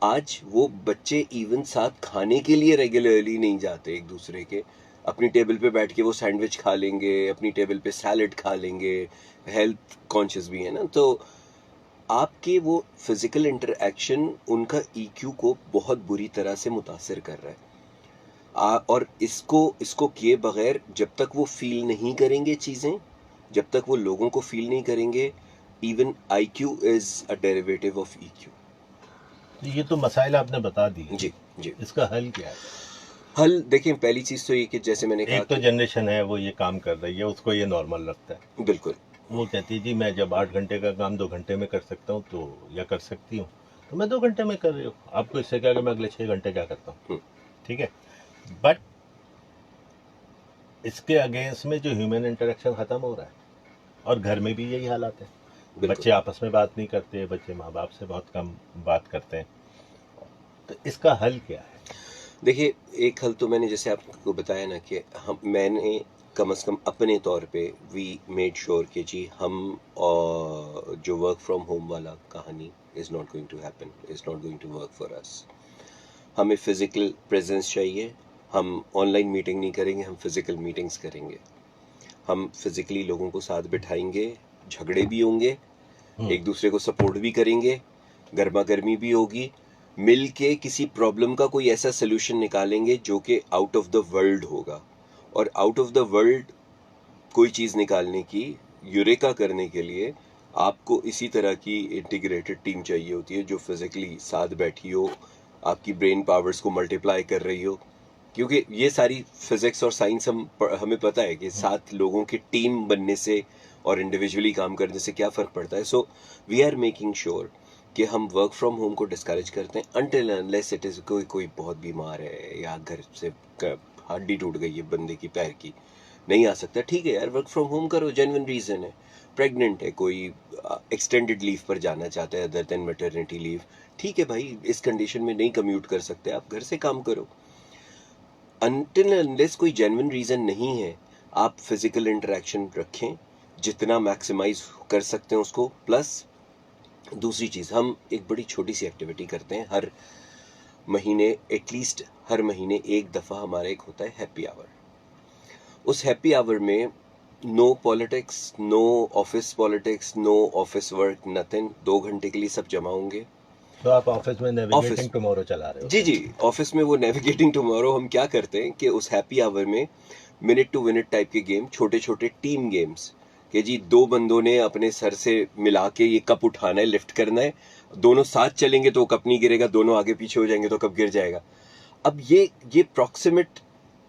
Speaker 2: आज वो बच्चे इवन साथ खाने के लिए रेगुलरली नहीं जाते एक दूसरे के। अपनी टेबल पे बैठ के वो सैंडविच खा लेंगे, अपनी टेबल पे सैलड खा लेंगे, हेल्थ कॉन्शियस भी है ना। तो आपके वो फिजिकल इंटरैक्शन उनका EQ को बहुत बुरी तरह से मुतासिर कर रहा है। और इसको किए बगैर जब तक वो फील नहीं करेंगे चीज़ें, जब तक वो लोगों को फील नहीं करेंगे, even IQ is a derivative of EQ।
Speaker 1: ये तो मसाइल आपने बता दिए।
Speaker 2: जी जी।
Speaker 1: इसका हल क्या है?
Speaker 2: हल देखें, पहली चीज़ तो ये कि जैसे मैंने कहा
Speaker 1: एक तो जनरेशन है वो ये काम कर रही है, उसको ये नॉर्मल लगता है।
Speaker 2: बिल्कुल।
Speaker 1: वो कहती है जी मैं जब 8 घंटे का काम 2 घंटे में कर सकता हूँ तो, या कर सकती हूँ, तो मैं 2 घंटे में कर रही हूँ। आपको इससे क्या कि मैं अगले 6 घंटे क्या करता हूँ।
Speaker 2: हम्म,
Speaker 1: ठीक है, बट इसके अगेंस्ट में जो ह्यूमन इंटरेक्शन खत्म हो रहा है, और घर में भी यही हालात है।
Speaker 2: बिल्कुल।
Speaker 1: बच्चे आपस में बात नहीं करते, बच्चे माँ बाप से बहुत कम बात करते हैं। तो इसका हल क्या है?
Speaker 2: देखिए, एक हल तो मैंने जैसे आपको बताया ना कि मैंने कम से कम अपने तौर पे वी मेड श्योर कि जी हम जो वर्क फ्रॉम होम वाला कहानी is not going to happen, is not going to work for us. हमें फिजिकल प्रेजेंस चाहिए। हम ऑनलाइन मीटिंग नहीं करेंगे, हम फिजिकल मीटिंग्स करेंगे। हम फिजिकली लोगों को साथ बिठाएंगे, झगड़े भी होंगे, एक दूसरे को सपोर्ट भी करेंगे, गर्मा गर्मी भी होगी, मिल के किसी प्रॉब्लम का कोई ऐसा सोल्यूशन निकालेंगे जो कि आउट ऑफ द वर्ल्ड होगा। और आउट ऑफ द वर्ल्ड कोई चीज़ निकालने की, यूरेका करने के लिए आपको इसी तरह की इंटीग्रेटेड टीम चाहिए होती है जो फिजिकली साथ बैठी हो, आपकी ब्रेन पावर्स को मल्टीप्लाई कर रही हो। क्योंकि ये सारी फिजिक्स और साइंस हमें पता है कि 7 लोगों की टीम बनने से और इंडिविजुअली काम करने से क्या फ़र्क पड़ता है। So we are making sure कि हम वर्क फ्रॉम होम को डिस्करेज करते हैं अनटिल अनलेस इट इज़ कोई बहुत बीमार है या घर से हड्डी टूट गई है बंदे की, पैर की, नहीं आ सकता। ठीक है यार, वर्क फ्रॉम होम करो, जेन्युइन रीज़न है, प्रेग्नेंट है कोई, एक्सटेंडेड लीव पर जाना चाहता है अदर देन मैटरनिटी लीव, ठीक है भाई, इस कंडीशन में नहीं कम्यूट कर सकते, आप घर से काम करो। अनटिल अनलेस कोई जेन्युइन रीज़न नहीं है, आप फिजिकल इंटरेक्शन रखें, जितना मैक्सिमाइज कर सकते हैं उसको। प्लस दूसरी चीज़, हम एक बड़ी छोटी सी एक्टिविटी करते हैं हर महीने, एटलीस्ट हर महीने एक दफ़ा हमारा एक होता है हैप्पी आवर। उस हैप्पी आवर में no politics, no office politics, no office work, nothing. 2 घंटे के लिए सब जमा होंगे।
Speaker 1: तो आप ऑफिस में नेविगेटिंग टुमारो चला रहे हो?
Speaker 2: जी जी, ऑफिस में वो नेविगेटिंग टुमारो हम क्या करते हैं कि उस हैप्पी आवर में मिनट टू मिनट टाइप के गेम, छोटे छोटे टीम गेम्स, कि जी 2 बंदों ने अपने सर से मिला के ये कप उठाना है, लिफ्ट करना है, दोनों साथ चलेंगे तो कप नहीं गिरेगा, दोनों आगे पीछे हो जाएंगे तो कप गिर जाएगा। अब ये प्रॉक्सिमिट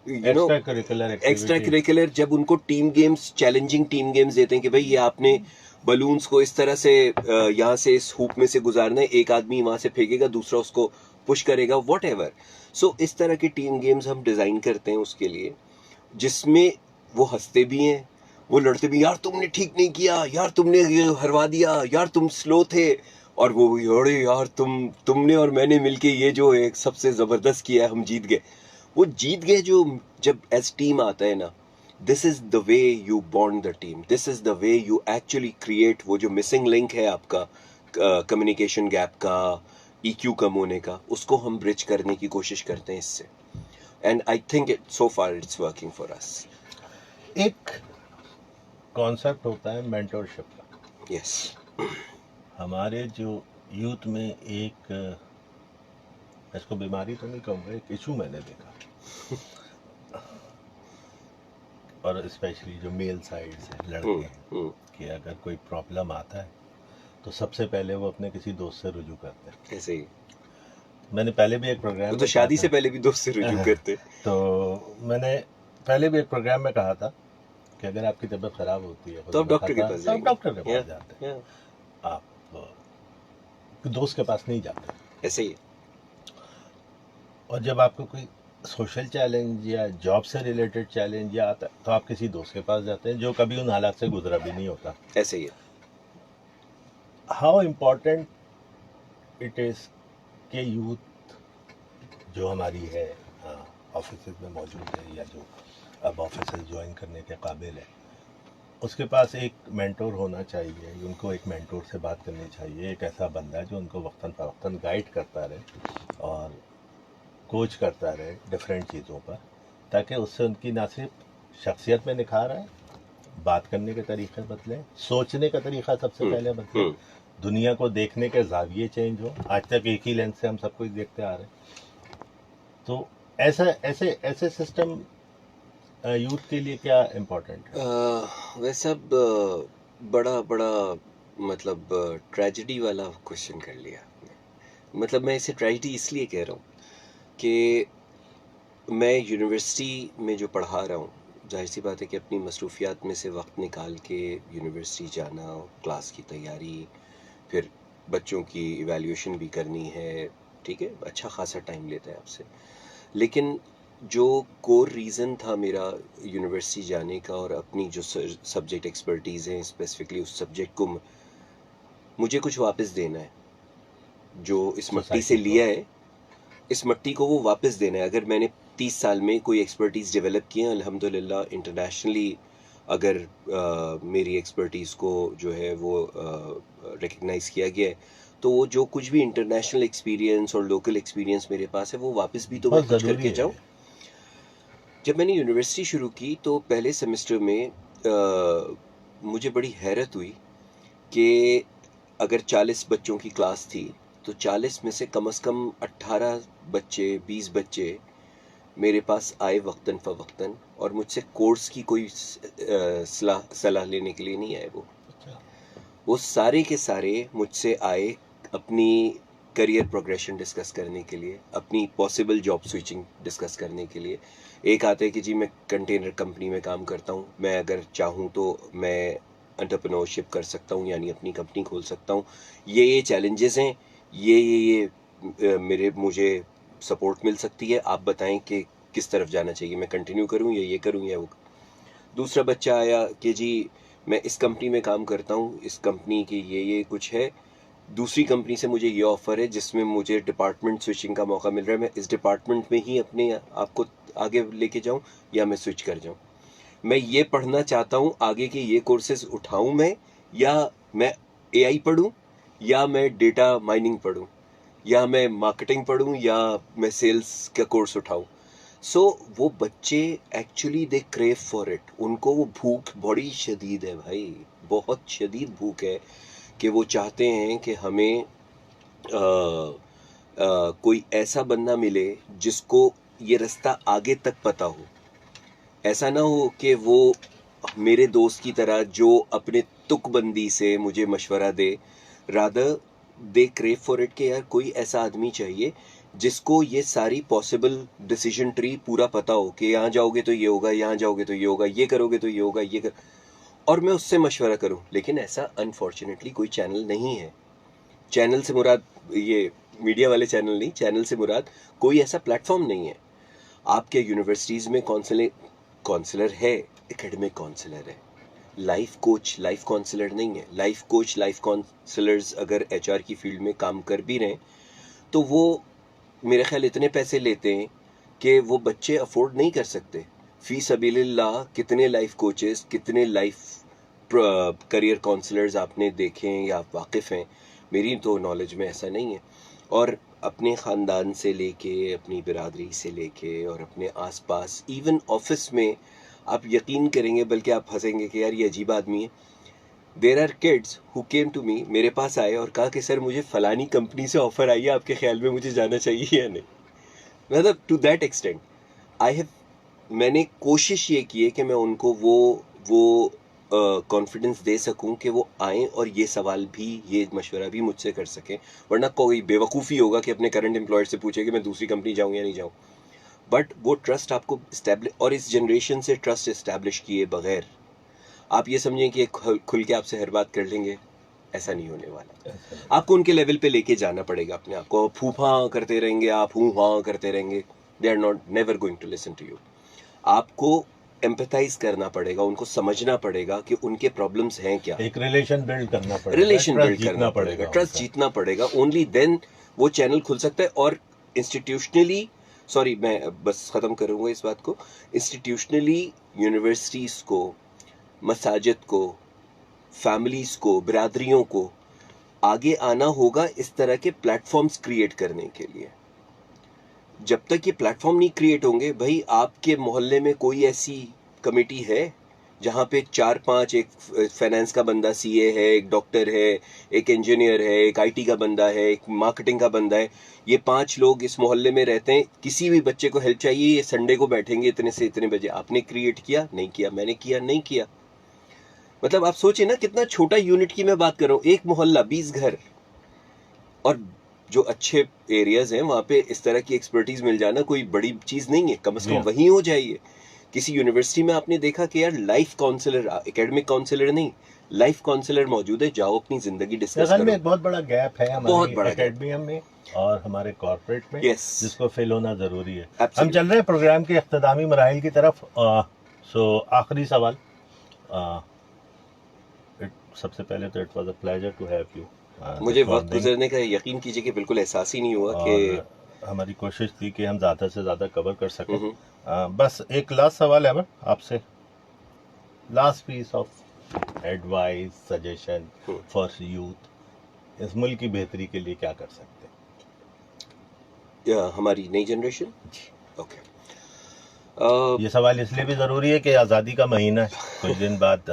Speaker 2: एक्स्ट्रा करिकुलर, जब उनको team games, challenging team games देते हैं कि भाई ये आपने बलून्स को इस तरह से यहाँ से इस हूप में से गुजारना है, एक आदमी वहां से फेंकेगा, दूसरा उसको पुश करेगा, वॉट एवर। सो इस तरह के टीम गेम्स हम डिजाइन करते हैं उसके लिए, जिसमें वो हंसते भी हैं, वो लड़ते भी, यार तुमने ठीक नहीं किया, यार तुमने ये हरवा दिया, यार तुम स्लो थे, और वो अरे यार तुमने और मैंने मिलके ये जो एक सबसे जबरदस्त किया है, हम जीत गए। वो जीत गए जो जब एज टीम आता है ना, this is the way you bond the team, this is the way you actually create वो जो मिसिंग लिंक है आपका कम्युनिकेशन गैप का, ईक्यू कम होने का, उसको हम ब्रिज करने की कोशिश करते हैं इससे। And I think it so far it's working for us.
Speaker 1: एक कॉन्सेप्ट होता है मेंटरशिप का।
Speaker 2: यस।
Speaker 1: हमारे जो यूथ में एक, इसको बीमारी तो नहीं कहूँगा, एक इशू मैंने देखा, और स्पेशली जो मेल साइड से लड़के हैं, कि अगर कोई प्रॉब्लम आता है तो सबसे पहले वो अपने किसी दोस्त से रुजू करते हैं।
Speaker 2: ऐसे ही
Speaker 1: मैंने पहले भी एक प्रोग्राम
Speaker 2: वो तो शादी से पहले भी दोस्त से रुजू करते।
Speaker 1: तो मैंने पहले भी एक प्रोग्राम में कहा था कि अगर आपकी तबीयत खराब होती है
Speaker 2: तो आप डॉक्टर के पास
Speaker 1: तो आप डॉक्टर के
Speaker 2: Yeah,
Speaker 1: पास जाते हैं,
Speaker 2: yeah.
Speaker 1: आप दोस्त के पास नहीं जाते।
Speaker 2: ऐसे ही
Speaker 1: और जब आपको कोई सोशल चैलेंज या जॉब से रिलेटेड चैलेंज या आता है तो आप किसी दोस्त के पास जाते हैं जो कभी उन हालात से गुजरा भी नहीं होता।
Speaker 2: ऐसे ही
Speaker 1: हाउ इम्पोर्टेंट इट इज़ कि यूथ जो हमारी है ऑफिस में मौजूद है या जो अब ऑफिस ज्वाइन करने के काबिल है, उसके पास एक मेंटोर होना चाहिए, उनको एक मेंटोर से बात करनी चाहिए, एक ऐसा बंदा जो उनको वक्तन फ़वक्तन गाइड करता रहे और कोच करता रहे डिफरेंट चीज़ों पर, ताकि उससे उनकी ना सिर्फ शख्सियत में निखार आए, बात करने के तरीक़े बदलें, सोचने का तरीक़ा सबसे पहले बदले, दुनिया को देखने के जाविये चेंज हो। आज तक एक ही लेंस से हम सब कुछ देखते आ रहे हैं। तो ऐसे सिस्टम यूथ के लिए क्या इम्पोर्टेंट है?
Speaker 2: वैसा बड़ा बड़ा मतलब ट्रेजेडी वाला क्वेश्चन कर लिया आपने। मतलब मैं इसे ट्रेजेडी इसलिए कह रहा हूँ कि मैं यूनिवर्सिटी में जो पढ़ा रहा हूँ, जाहिर सी बात है कि अपनी मसरूफियात में से वक्त निकाल के यूनिवर्सिटी जाना, क्लास की तैयारी, फिर बच्चों की इवैल्यूएशन भी करनी है, ठीक है, अच्छा खासा टाइम लेता है आपसे। लेकिन जो कोर रीज़न था मेरा यूनिवर्सिटी जाने का और अपनी जो सब्जेक्ट एक्सपर्टीज़ हैं स्पेसिफिकली उस सब्जेक्ट को मुझे कुछ वापस देना है, जो इस मट्टी से लिया है इस मट्टी को वो वापस देना है। अगर मैंने 30 साल में कोई एक्सपर्टीज़ डेवलप की है, अल्हम्दुलिल्लाह इंटरनेशनली अगर मेरी एक्सपर्टीज़ को जो है वो रिकग्नाइज़ किया गया है, तो वो जो कुछ भी इंटरनेशनल एक्सपीरियंस और लोकल एक्सपीरियंस मेरे पास है वो वापस भी तो मैं कुछ करके जाऊँ। जब मैंने यूनिवर्सिटी शुरू की तो पहले सेमेस्टर में मुझे बड़ी हैरत हुई कि अगर 40 बच्चों की क्लास थी तो 40 में से कम 18 बच्चे 20 बच्चे मेरे पास आए वक्तन फ़वक्तन, और मुझसे कोर्स की कोई सलाह लेने के लिए नहीं आए। वो सारे के सारे मुझसे आए अपनी करियर प्रोग्रेशन डिस्कस करने के लिए, अपनी पॉसिबल जॉब स्विचिंग डिस्कस करने के लिए। एक आते हैं कि जी मैं कंटेनर कंपनी में काम करता हूँ, मैं अगर चाहूँ तो मैं एंटरप्रेन्योरशिप कर सकता हूँ, यानी अपनी कंपनी खोल सकता हूँ, ये चैलेंजेस हैं, ये मुझे सपोर्ट मिल सकती है, आप बताएं कि किस तरफ जाना चाहिए, मैं कंटिन्यू करूँ या ये करूँ या वो। दूसरा बच्चा आया कि जी मैं इस कंपनी में काम करता हूँ, इस कंपनी की ये कुछ है, दूसरी कंपनी से मुझे ये ऑफ़र है जिसमें मुझे डिपार्टमेंट स्विचिंग का मौका मिल रहा है, मैं इस डिपार्टमेंट में ही अपने आप को आगे लेके जाऊँ या मैं स्विच कर जाऊँ, मैं ये पढ़ना चाहता हूँ, आगे के ये कोर्सेज उठाऊँ मैं, या मैं AI पढ़ूँ, या मैं डेटा माइनिंग पढ़ूँ, या मैं मार्केटिंग पढ़ूँ, या मैं सेल्स का कोर्स उठाऊँ। सो वो बच्चे actually they crave for it, उनको वो भूख बड़ी शदीद है भाई, बहुत शदीद भूख है कि वो चाहते हैं कि हमें कोई ऐसा बंदा मिले जिसको ये रास्ता आगे तक पता हो। ऐसा ना हो कि वो मेरे दोस्त की तरह जो अपने तुकबंदी से मुझे मशवरा दे, rather they crave for it कि यार कोई ऐसा आदमी चाहिए जिसको ये सारी पॉसिबल डिसीजन ट्री पूरा पता हो कि यहाँ जाओगे तो ये होगा, यहाँ जाओगे तो ये होगा, ये करोगे तो ये होगा, ये कर, और मैं उससे मशवरा करूं। लेकिन ऐसा अनफॉर्चुनेटली कोई चैनल नहीं है। चैनल से मुराद ये मीडिया वाले चैनल नहीं, चैनल से मुराद कोई ऐसा प्लेटफॉर्म नहीं है। आपके यूनिवर्सिटीज़ में काउंसलर है, एकेडमिक काउंसलर है, लाइफ कोच लाइफ काउंसलर नहीं है। लाइफ कोच लाइफ काउंसलर्स अगर एचआर की फील्ड में काम कर भी रहे हैं तो वो मेरे ख्याल इतने पैसे लेते हैं कि वो बच्चे अफोर्ड नहीं कर सकते। फी सबीलिल्लाह कितने लाइफ कोचेस, कितने लाइफ करियर काउंसलर्स आपने देखे हैं या आप वाकिफ़ हैं? मेरी तो नॉलेज में ऐसा नहीं है। और अपने ख़ानदान से लेके, अपनी बिरादरी से लेके और अपने आसपास, इवन ऑफिस में, आप यकीन करेंगे बल्कि आप हंसेंगे कि यार ये अजीब आदमी है। There are kids who came to me, मेरे पास आए और कहा कि सर मुझे फ़लानी कंपनी से ऑफ़र आई है, आपके ख्याल में मुझे जाना चाहिए या नहीं? मतलब to that extent I have, मैंने कोशिश ये की है कि मैं उनको वो कॉन्फिडेंस दे सकूं कि वो आएँ और ये सवाल भी, ये मशवरा भी मुझसे कर सकें। वरना कोई बेवकूफ़ी होगा कि अपने करंट एम्प्लॉयर से पूछे कि मैं दूसरी कंपनी जाऊं या नहीं जाऊं। बट वो ट्रस्ट आपको इस्टेब्लिश, और इस जनरेशन से ट्रस्ट इस्टेब्लिश किए बगैर आप ये समझें कि खुल के आपसे हर बात कर लेंगे, ऐसा नहीं होने वाला। आपको उनके लेवल पे लेके जाना पड़ेगा अपने आप को। फूफा करते रहेंगे आप, हूँ हाँ करते रहेंगे, they are not never going to listen to you. आपको एम्पैथाइज करना पड़ेगा, उनको समझना पड़ेगा कि उनके प्रॉब्लम्स हैं क्या।
Speaker 1: एक रिलेशन बिल्ड करना पड़ेगा,
Speaker 2: रिलेशन
Speaker 1: ट्रस्ट
Speaker 2: बिल्ड करना पड़ेगा, ट्रस्ट
Speaker 1: उनका।
Speaker 2: जीतना पड़ेगा। ओनली देन वो चैनल खुल सकता है। और इंस्टीट्यूशनली, सॉरी मैं बस ख़त्म करूँगा इस बात को, इंस्टीट्यूशनली यूनिवर्सिटीज़ को, मसाजिद को, फैमिलीज़ को, बिरादरियों को आगे आना होगा इस तरह के प्लेटफॉर्म्स क्रिएट करने के लिए। जब तक ये प्लेटफॉर्म नहीं क्रिएट होंगे, भाई आपके मोहल्ले में कोई ऐसी कमेटी है जहाँ पे 4-5, एक फाइनेंस का बंदा सीए है, एक डॉक्टर है, एक इंजीनियर है, एक आईटी का बंदा है, एक मार्केटिंग का बंदा है, ये 5 लोग इस मोहल्ले में रहते हैं, किसी भी बच्चे को हेल्प चाहिए, ये संडे को बैठेंगे इतने से इतने बजे। आपने क्रिएट किया? नहीं किया। मैंने किया? नहीं किया। मतलब आप सोचिए ना कितना छोटा यूनिट की मैं बात कर रहा हूँ, एक मोहल्ला, 20 घर। और जो अच्छे एरियाज हैं वहाँ पे इस तरह की एक्सपर्टीज मिल जाना कोई बड़ी चीज़ नहीं है, कम से कम वहीं हो जाइए। किसी यूनिवर्सिटी में आपने देखा कि यार लाइफ काउंसलर, एकेडमिक काउंसलर नहीं, लाइफ काउंसलर मौजूद है, जाओ अपनी जिंदगी डिस्कस
Speaker 1: असल में
Speaker 2: करो।
Speaker 1: एक बहुत बड़ा गैप है
Speaker 2: बहुत
Speaker 1: हमारी
Speaker 2: बड़ा gap।
Speaker 1: एकेडमिया में और हमारे कॉर्पोरेट में,
Speaker 2: Yes।
Speaker 1: जिसको फिल होना ज़रूरी है। हम
Speaker 2: Absolutely।
Speaker 1: चल रहे हैं प्रोग्राम के इख्तितामी मराहिल की तरफ। सो आखिरी सवाल, सबसे पहले तो it was a pleasure to have you.
Speaker 2: मुझे वक्त गुजरने का यकीन कीजिए कि बिल्कुल एहसास ही नहीं हुआ कि
Speaker 1: और हमारी कोशिश थी कि हम ज़्यादा से ज़्यादा कवर कर सकें। बस एक लास्ट सवाल है आपसे, last piece of advice, suggestion for youth, इस मुल्क की बेहतरी के लिए क्या कर सकते हैं?
Speaker 2: हमारी नई जनरेशन। ओके,
Speaker 1: ये सवाल इसलिए भी ज़रूरी है कि आज़ादी का महीना है, कुछ दिन बाद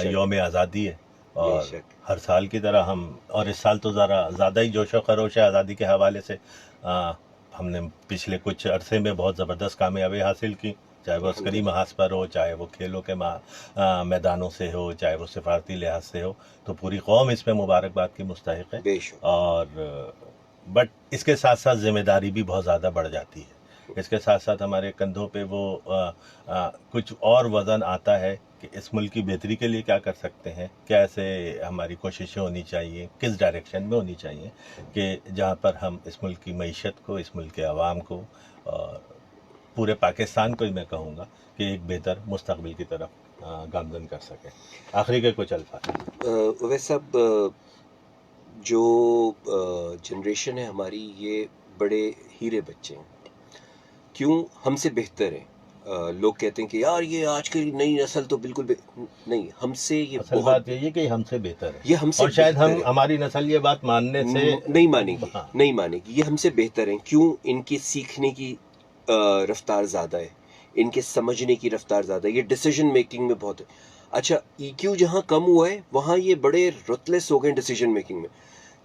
Speaker 1: यौम आज़ादी है, और हर साल की तरह हम, और इस साल तो ज़्यादा ही जोशो खरोश है आज़ादी के हवाले से। हमने पिछले कुछ अरसे में बहुत ज़बरदस्त कामयाबी हासिल की, चाहे वो अस्करी महाज पर हो, चाहे वो खेलों के मैदानों से हो, चाहे वो सिफारती लिहाज से हो, तो पूरी कौम इसमें मुबारकबाद की मुस्तहिक है। और बट इसके साथ साथ जिम्मेदारी भी बहुत ज़्यादा बढ़ जाती है। इसके साथ साथ हमारे कंधों पे वो कुछ और वज़न आता है कि इस मुल्क की बेहतरी के लिए क्या कर सकते हैं, कैसे हमारी कोशिशें होनी चाहिए, किस डायरेक्शन में होनी चाहिए, कि जहाँ पर हम इस मुल्क की मईशत को, इस मुल्क के आवाम को और पूरे पाकिस्तान को ही मैं कहूँगा कि एक बेहतर मुस्तकबिल की तरफ गामजन कर सकें। आखिरी के कुछ अल्फाज।
Speaker 2: वैसे जो जनरेशन है हमारी, ये बड़े हीरे बच्चे हैं। क्यों? हमसे बेहतर है। लोग कहते हैं कि यार ये आज की नई नस्ल तो बिल्कुल नहीं, हमसे ये
Speaker 1: असल बात यही है कि हमसे बेहतर है,
Speaker 2: ये हमसे
Speaker 1: और शायद
Speaker 2: हमारी
Speaker 1: नस्ल ये बात मानने से
Speaker 2: नहीं मानेगी। हाँ। नहीं मानेगी। ये हमसे बेहतर है। क्यों? इनकी सीखने की रफ्तार ज़्यादा है, इनके समझने की रफ्तार ज़्यादा है, ये डिसीजन मेकिंग में बहुत है। अच्छा, EQ जहाँ कम हुआ है वहाँ ये बड़े रुतलेस हो गए डिसीजन मेकिंग में।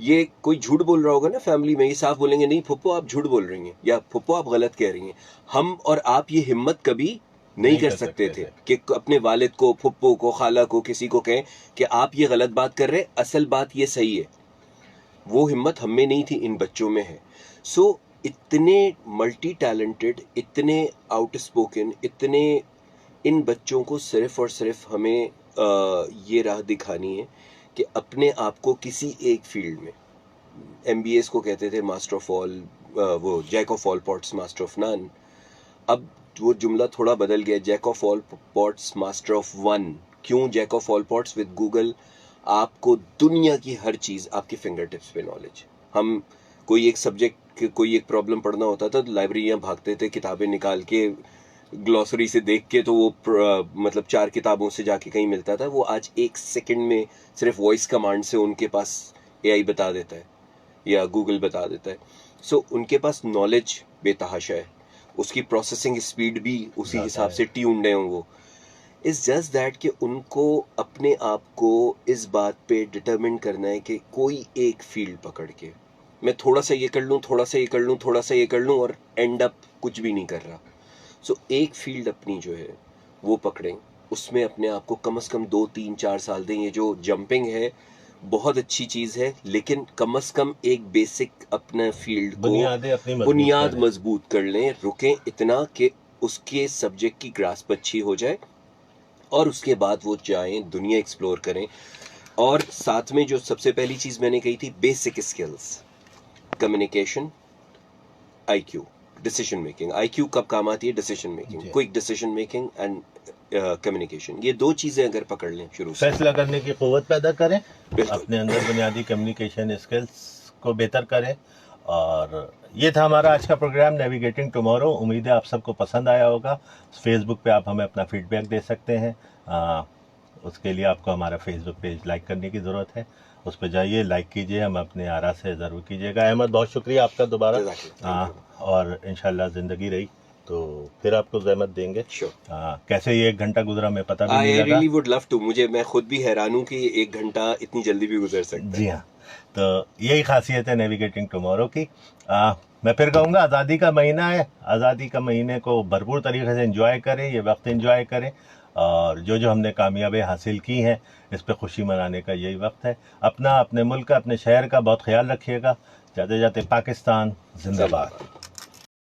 Speaker 2: ये कोई झूठ बोल रहा होगा ना फैमिली में, ये साफ बोलेंगे नहीं फुप्पो आप झूठ बोल रही हैं, या फुप्पो आप गलत कह रही हैं। हम और आप ये हिम्मत कभी नहीं कर सकते थे कि अपने वालिद को, फुप्पो को, खाला को, किसी को कहें कि आप ये गलत बात कर रहे हैं, असल बात ये सही है। वो हिम्मत हम में नहीं थी, इन बच्चों में है। सो इतने मल्टी टैलेंटेड, इतने आउटस्पोकन, इतने, इन बच्चों को सिर्फ और सिर्फ हमें ये राह दिखानी है कि अपने आप को किसी एक फील्ड में, MBAs को कहते थे मास्टर ऑफ ऑल, वो jack of all pots master of none. अब वो जुमला थोड़ा बदल गया, jack of all pots master of one क्यों jack of all pots? With Google आपको दुनिया की हर चीज़ आपके फिंगर टिप्स पे नॉलेज। हम कोई एक सब्जेक्ट, कोई एक प्रॉब्लम पढ़ना होता था तो लाइब्रेरियाँ भागते थे, किताबें निकाल के ग्लॉसरी से देख के, तो वो मतलब 4 किताबों से जाके कहीं मिलता था, वो आज 1 सेकंड में सिर्फ वॉइस कमांड से उनके पास एआई बता देता है या गूगल बता देता है। सो उनके पास नॉलेज बेतहाशा है, उसकी प्रोसेसिंग स्पीड भी उसी
Speaker 1: ज़्यादा
Speaker 2: हिसाब
Speaker 1: है।
Speaker 2: से ट्यून्ड है वो। इज जस्ट दैट कि उनको अपने आप को इस बात पे डिटरमिन करना है कि कोई एक फील्ड पकड़ के मैं थोड़ा सा ये कर लूँ, थोड़ा सा ये कर लूँ, थोड़ा सा ये कर लूँ, और एंड अप कुछ भी नहीं कर रहा। सो एक फील्ड अपनी जो है वो पकड़ें, उसमें अपने आप को कम से कम 2 3 4 साल दें। ये जो जंपिंग है बहुत अच्छी चीज़ है, लेकिन कम से कम एक बेसिक अपना फील्ड को
Speaker 1: बुनियादें अपनी मजबूत
Speaker 2: बुनियाद
Speaker 1: करें।
Speaker 2: मजबूत कर लें। रुकें इतना कि उसके सब्जेक्ट की ग्रास्प अच्छी हो जाए, और उसके बाद वो जाएं दुनिया एक्सप्लोर करें। और साथ में जो सबसे पहली चीज़ मैंने कही थी, basic skills, communication, IQ, decision making. IQ कब काम आती है? डिसीजन मेकिंग,
Speaker 1: जी।
Speaker 2: Quick decision making and communication. ये 2 चीज़ें अगर पकड़ लें शुरू से,
Speaker 1: फैसला करने की क़ुव्वत पैदा करें,
Speaker 2: बिल्कुल।
Speaker 1: अपने अंदर बुनियादी कम्युनिकेशन स्किल्स को बेहतर करें। और ये था हमारा आज का प्रोग्राम नेविगेटिंग टुमारो। उम्मीद है आप सबको पसंद आया होगा। फेसबुक पे आप हमें अपना फीडबैक दे सकते हैं। उसके लिए आपको हमारा फेसबुक पेज लाइक करने की ज़रूरत है। उस पर जाइए, लाइक कीजिए, हम अपने आरा से ज़रूर कीजिएगा। अहमद, बहुत शुक्रिया आपका दोबारा।
Speaker 2: जज़ाकल्लाह, थैंक
Speaker 1: और इंशाल्लाह ज़िंदगी रही तो फिर आपको ज़हमत देंगे।
Speaker 2: यू। श्योर,
Speaker 1: कैसे ये 1 घंटा गुजरा मैं पता भी
Speaker 2: आई
Speaker 1: नहीं लगा।
Speaker 2: Really would love to. मैं खुद भी हैरान हूँ कि 1 घंटा इतनी जल्दी भी गुजर सकता
Speaker 1: जी
Speaker 2: है।
Speaker 1: हाँ, तो यही खासियत है नेविगेटिंग टुमारो की। मैं फिर कहूँगा, आज़ादी का महीना है। आज़ादी का महीने को भरपूर तरीके से एंजॉय करें, ये वक्त एंजॉय करें। और जो जो हमने कामयाबी हासिल की हैं, इस पे खुशी मनाने का यही वक्त है। अपना, अपने मुल्क का, अपने शहर का बहुत ख्याल रखिएगा। जाते जाते पाकिस्तान जिंदाबाद।